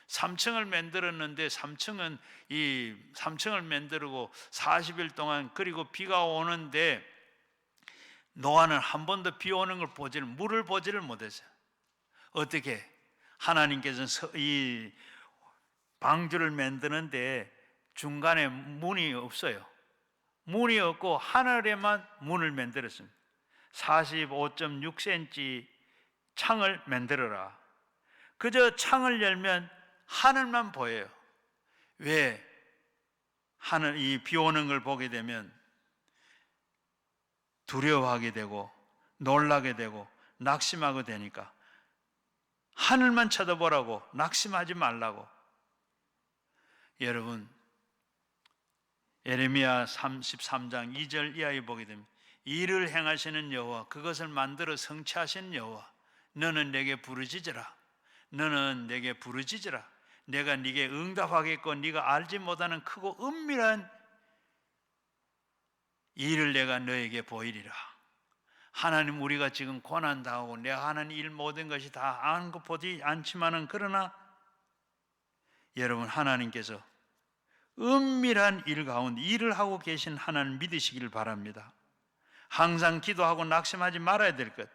3층을 만들었는데 3층을 만들고 40일 동안, 그리고 비가 오는데 노아는 한 번도 비 오는 걸 물을 보지를 못했어요. 어떻게? 하나님께서는 이 방주를 만드는데 중간에 문이 없어요. 문이 없고 하늘에만 문을 만들었습니다. 45.6cm 창을 만들어라. 그저 창을 열면 하늘만 보여요. 왜? 하늘, 이 비 오는 걸 보게 되면 두려워하게 되고 놀라게 되고 낙심하게 되니까 하늘만 쳐다보라고, 낙심하지 말라고. 여러분, 예레미야 33장 2절 이하에 보게 됩니다. 일을 행하시는 여호와, 그것을 만들어 성취하시는 여호와, 너는 내게 부르짖으라. 너는 내게 부르짖으라. 내가 네게 응답하겠고 네가 알지 못하는 크고 은밀한 일을 내가 너에게 보이리라. 하나님, 우리가 지금 고난당하고 내가 하는 일 모든 것이 다 아는 것 보지 않지만은, 그러나 여러분, 하나님께서 은밀한 일 가운데 일을 하고 계신 하나님 믿으시기를 바랍니다. 항상 기도하고 낙심하지 말아야 될 것.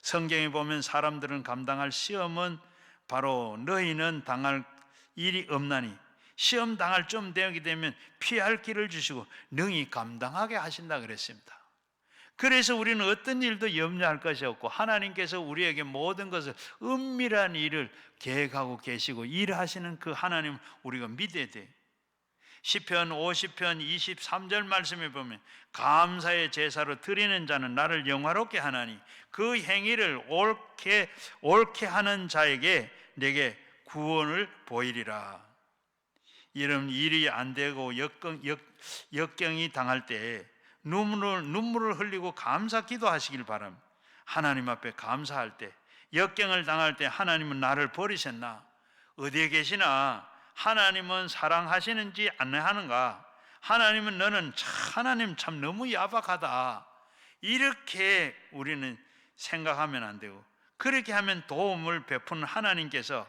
성경에 보면 사람들은 감당할 시험은 바로 너희는 당할 일이 없나니, 시험 당할 좀 되게 되면 피할 길을 주시고 능히 감당하게 하신다 그랬습니다. 그래서 우리는 어떤 일도 염려할 것이 없고 하나님께서 우리에게 모든 것을 은밀한 일을 계획하고 계시고 일하시는 그 하나님 우리가 믿어야 돼. 시편 50편 23절 말씀에 보면 감사의 제사로 드리는 자는 나를 영화롭게 하나니 그 행위를 옳게 하는 자에게 내게 구원을 보이리라. 이런 일이 안 되고 역경이 당할 때 눈물을 흘리고 감사 기도하시길 바랍니다. 하나님 앞에 감사할 때, 역경을 당할 때 하나님은 나를 버리셨나? 어디에 계시나? 하나님은 사랑하시는지 안 하는가? 하나님은 하나님 참 너무 야박하다. 이렇게 우리는 생각하면 안 되고, 그렇게 하면 도움을 베푸는 하나님께서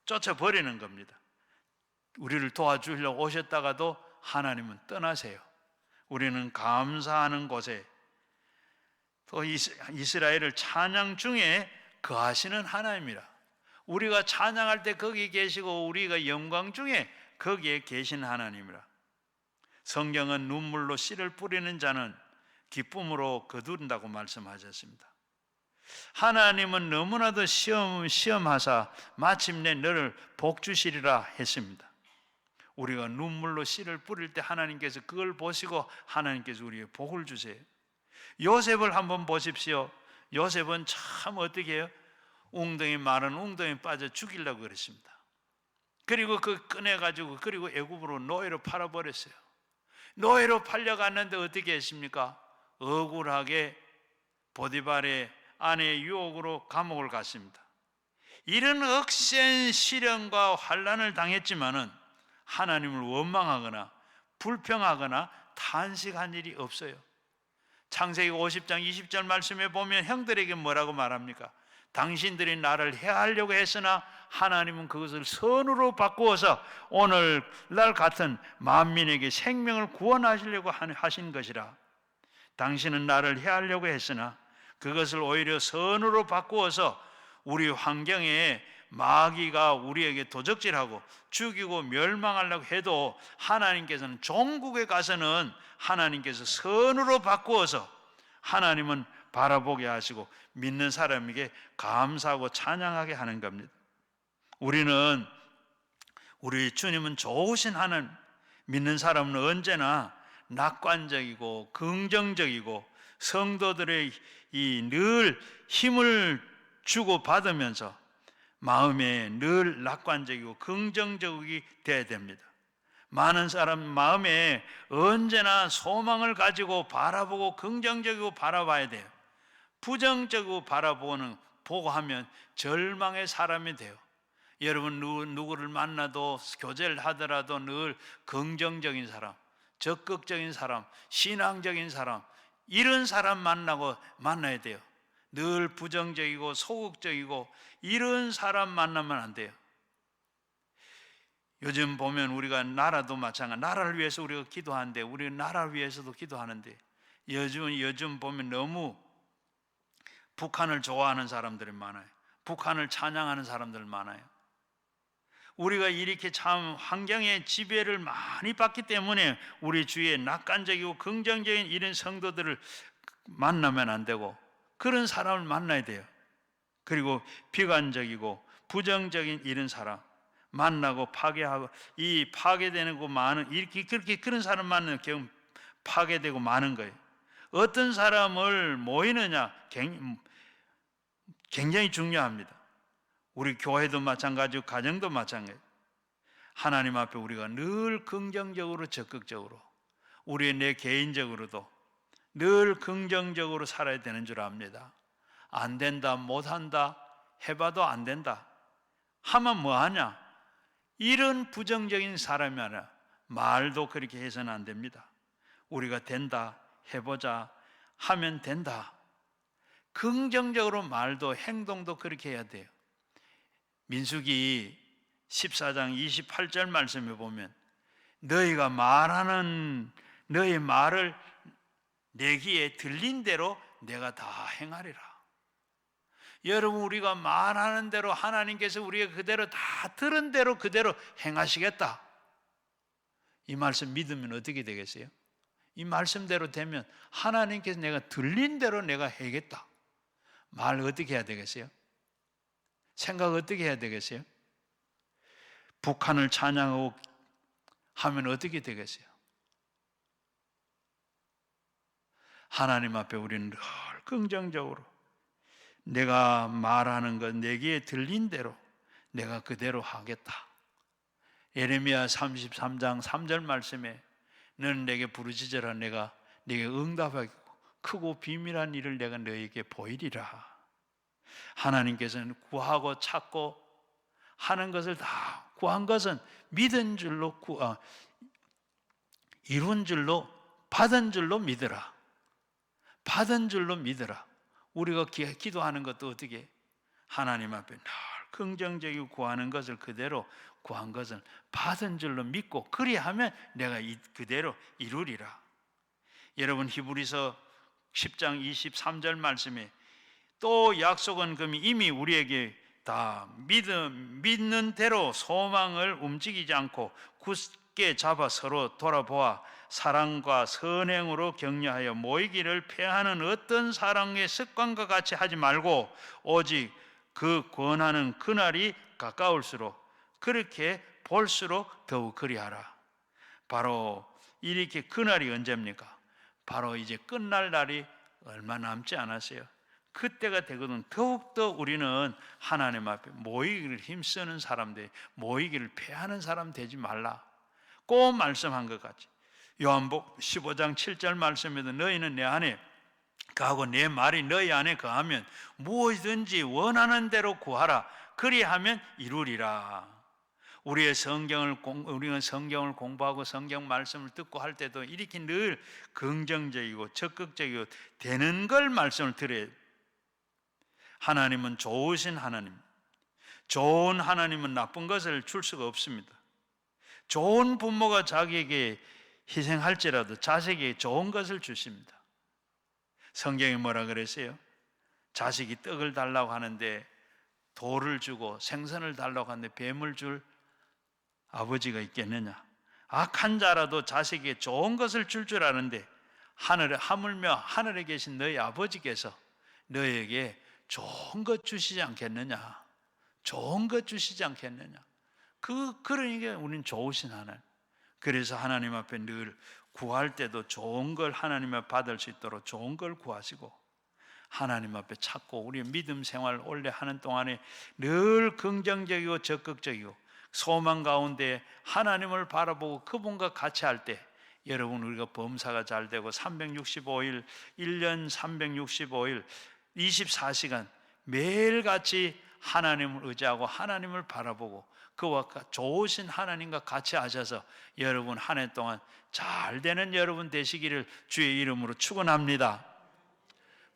쫓아버리는 겁니다. 우리를 도와주려고 오셨다가도 하나님은 떠나세요. 우리는 감사하는 곳에, 또 이스라엘을 찬양 중에 거하시는 하나님이라. 우리가 찬양할 때 거기 계시고 우리가 영광 중에 거기에 계신 하나님이라. 성경은 눈물로 씨를 뿌리는 자는 기쁨으로 거두른다고 말씀하셨습니다. 하나님은 너무나도 시험하사 마침내 너를 복주시리라 했습니다. 우리가 눈물로 씨를 뿌릴 때 하나님께서 그걸 보시고 하나님께서 우리에게 복을 주세요. 요셉을 한번 보십시오. 요셉은 참 어떻게 해요? 마른 웅덩이에 빠져 죽이려고 그랬습니다. 그리고 그 꺼내가지고 그리고 애굽으로 노예로 팔아버렸어요. 노예로 팔려갔는데 어떻게 했습니까? 억울하게 보디발의 아내의 유혹으로 감옥을 갔습니다. 이런 억센 시련과 환난을 당했지만은 하나님을 원망하거나 불평하거나 탄식한 일이 없어요. 창세기 50장 20절 말씀에 보면 형들에게 뭐라고 말합니까? 당신들이 나를 해하려고 했으나 하나님은 그것을 선으로 바꾸어서 오늘날 같은 만민에게 생명을 구원하시려고 하신 것이라. 당신은 나를 해하려고 했으나 그것을 오히려 선으로 바꾸어서 우리 환경에 마귀가 우리에게 도적질하고 죽이고 멸망하려고 해도 하나님께서는 종국에 가서는 하나님께서 선으로 바꾸어서 하나님은 바라보게 하시고 믿는 사람에게 감사하고 찬양하게 하는 겁니다. 우리는 우리 주님은 좋으신 하나님, 믿는 사람은 언제나 낙관적이고 긍정적이고 성도들의 늘 힘을 주고 받으면서 마음에 늘 낙관적이고 긍정적이 되어야 됩니다. 많은 사람 마음에 언제나 소망을 가지고 바라보고 긍정적이고 바라봐야 돼요. 부정적이고 보고 하면 절망의 사람이 돼요. 여러분 누구를 만나도 교제를 하더라도 늘 긍정적인 사람, 적극적인 사람, 신앙적인 사람, 이런 사람 만나야 돼요. 늘 부정적이고 소극적이고 이런 사람 만나면 안 돼요. 요즘 보면 우리가 나라도 마찬가지, 나라를 위해서 우리가 기도하는데 우리 나라를 위해서도 기도하는데 요즘 보면 너무 북한을 좋아하는 사람들이 많아요. 북한을 찬양하는 사람들 많아요. 우리가 이렇게 참 환경의 지배를 많이 받기 때문에 우리 주위에 낙관적이고 긍정적인 이런 성도들을 만나면 안 되고 그런 사람을 만나야 돼요. 그리고 비관적이고 부정적인 이런 사람 만나고 파괴하고 이 파괴되는 거 많은 이렇게 그렇게 그런 사람 만나면 결국 파괴되고 많은 거예요. 어떤 사람을 모이느냐 굉장히 중요합니다. 우리 교회도 마찬가지고 가정도 마찬가지예요. 하나님 앞에 우리가 늘 긍정적으로 적극적으로 우리의 내 개인적으로도 늘 긍정적으로 살아야 되는 줄 압니다. 안 된다, 못한다, 해봐도 안 된다, 하면 뭐하냐, 이런 부정적인 사람이 아니라 말도 그렇게 해서는 안 됩니다. 우리가 된다, 해보자, 하면 된다, 긍정적으로 말도 행동도 그렇게 해야 돼요. 민수기 14장 28절 말씀에 보면 너희가 말하는 너희 말을 내 귀에 들린 대로 내가 다 행하리라. 여러분, 우리가 말하는 대로 하나님께서 우리가 그대로 다 들은 대로 그대로 행하시겠다. 이 말씀 믿으면 어떻게 되겠어요? 이 말씀대로 되면 하나님께서 내가 들린 대로 내가 해야겠다. 말 어떻게 해야 되겠어요? 생각 어떻게 해야 되겠어요? 북한을 찬양하고 하면 어떻게 되겠어요? 하나님 앞에 우리는 늘 긍정적으로 내가 말하는 것 내게 들린 대로 내가 그대로 하겠다. 예레미야 33장 3절 말씀에 너는 내게 부르짖으라 내가 네게 응답하겠고 크고 비밀한 일을 내가 너에게 보이리라. 하나님께서는 구하고 찾고 하는 것을 다 구한 것은 믿은 줄로 이룬 줄로 받은 줄로 믿으라. 받은 줄로 믿으라. 우리가 기도하는 것도 어떻게 하나님 앞에 늘 긍정적이고 구하는 것을 그대로 구한 것은 받은 줄로 믿고 그리하면 내가 그대로 이루리라. 여러분, 히브리서 10장 23절 말씀에 또 약속은 그럼 이미 우리에게 다 믿는 대로 소망을 움직이지 않고 굳게 잡아 서로 돌아보아 사랑과 선행으로 격려하여 모이기를 폐하는 어떤 사랑의 습관과 같이 하지 말고 오직 그 권하는 그날이 가까울수록 그렇게 볼수록 더욱 그리하라. 바로 이렇게 그날이 언제입니까? 바로 이제 끝날 날이 얼마 남지 않았어요. 그때가 되거든 더욱더 우리는 하나님 앞에 모이기를 힘쓰는 사람들, 모이기를 패하는 사람 되지 말라. 꼭 말씀한 것 같이 요한복음 15장 7절 말씀에도 너희는 내 안에 거하고 내 말이 너희 안에 거하면 무엇이든지 원하는 대로 구하라. 그리하면 이루리라. 우리는 성경을 공부하고 성경 말씀을 듣고 할 때도 이렇게 늘 긍정적이고 적극적이고 되는 걸 말씀을 들어야 돼요. 하나님은 좋으신 하나님, 좋은 하나님은 나쁜 것을 줄 수가 없습니다. 좋은 부모가 자기에게 희생할지라도 자식에게 좋은 것을 주십니다. 성경에 뭐라 그랬어요? 자식이 떡을 달라고 하는데 돌을 주고 생선을 달라고 하는데 뱀을 줄 아버지가 있겠느냐? 악한 자라도 자식에게 좋은 것을 줄 아는데 하물며 하늘에 계신 너희 아버지께서 너에게 좋은 것 주시지 않겠느냐? 좋은 것 주시지 않겠느냐? 그러니까 우리는 좋으신 하나님. 그래서 하나님 앞에 늘 구할 때도 좋은 걸 하나님 앞에 받을 수 있도록 좋은 걸 구하시고 하나님 앞에 찾고 우리 믿음 생활 오래 하는 동안에 늘 긍정적이고 적극적이고 소망 가운데 하나님을 바라보고 그분과 같이 할 때 여러분, 우리가 범사가 잘 되고 365일 1년 365일 24시간 매일같이 하나님을 의지하고 하나님을 바라보고 그와 좋으신 하나님과 같이 하셔서 여러분 한 해 동안 잘 되는 여러분 되시기를 주의 이름으로 축원합니다.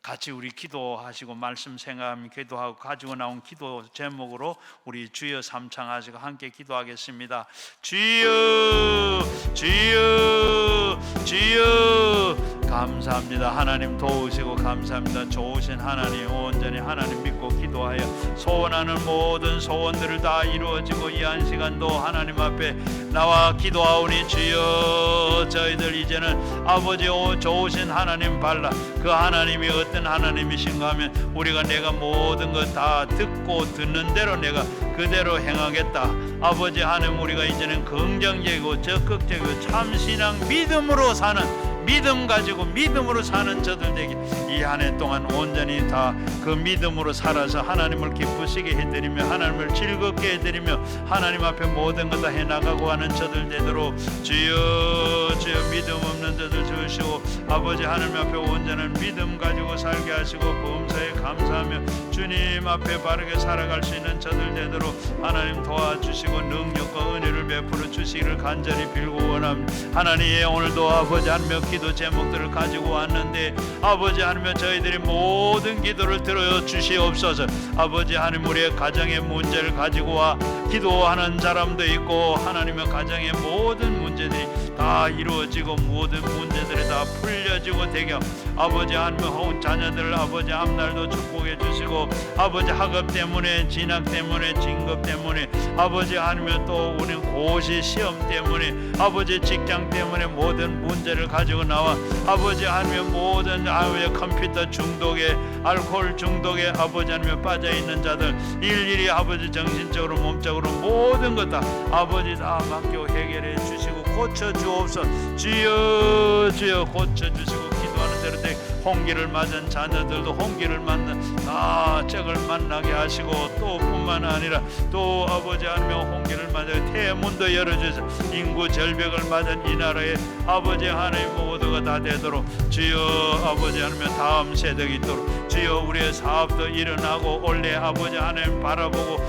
같이 우리 기도하시고 말씀 생각하며 기도하고 가지고 나온 기도 제목으로 우리 주여 삼창하시고 함께 기도하겠습니다. 주여 주여 주여 감사합니다. 하나님 도우시고 감사합니다. 좋으신 하나님, 온전히 하나님 믿고 기도하여 소원하는 모든 소원들을 다 이루어지고 이 한 시간도 하나님 앞에 나와 기도하오니 주여, 저희들 이제는 아버지 좋으신 하나님 발라 그 하나님이 어떤 하나님이신가 하면 우리가 내가 모든 것 다 듣고 듣는 대로 내가 그대로 행하겠다. 아버지 하나님, 우리가 이제는 긍정적이고 적극적이고 참신앙 믿음으로 사는, 믿음 가지고 믿음으로 사는 저들 되기 이 한 해 동안 온전히 다 그 믿음으로 살아서 하나님을 기쁘시게 해드리며 하나님을 즐겁게 해드리며 하나님 앞에 모든 것 다 해나가고 하는 저들 되도록 주여, 주여 믿음 없는 저들 주시고 아버지 하나님 앞에 온전한 믿음 가지고 살게 하시고 범사에 감사하며 주님 앞에 바르게 살아갈 수 있는 저들 되도록 하나님 도와주시고 능력과 은혜를 베풀어 주시기를 간절히 빌고 원합니다. 하나님, 오늘도 아버지 하나님 기도 제목들을 가지고 왔는데 아버지 하나님 저희들이 모든 기도를 들어 주시옵소서. 아버지 하나님, 우리의 가정의 문제를 가지고 와 기도하는 사람도 있고 하나님의 가정의 모든 문제들이 다 이루어지고 모든 문제들이 다 풀려지고 되게 아버지 하나님 자녀들 아버지 앞날도 축복해 주시고 아버지 학업 때문에 진학 때문에 진급 때문에 아버지 하나님 또 우리 고시 시험 때문에 아버지 직장 때문에 모든 문제를 가지고 나와 아버지 하나님 모든 아버지 컴퓨터 중독에 알코올 중독에 아버지 하나님 빠져 있는 자들 일일이 아버지 정신적으로 몸적으로 모든 것 다 아버지 다 맡겨 해결해 주시고 고쳐 주옵소서. 주여, 주여 고쳐 주시고 기도하는 대로 되게 홍기를 맞은 자녀들도 홍기를 맞는 짝을 만나게 하시고 또 뿐만 아니라 또 아버지 하나님 홍기를 맞아 태문도 열어주셔서 인구 절벽을 맞은 이 나라에 아버지 하나님 모두가 다 되도록 주여, 아버지 하나님 다음 세대가 있도록 주여, 우리의 사업도 일어나고 올해 아버지 하나님 바라보고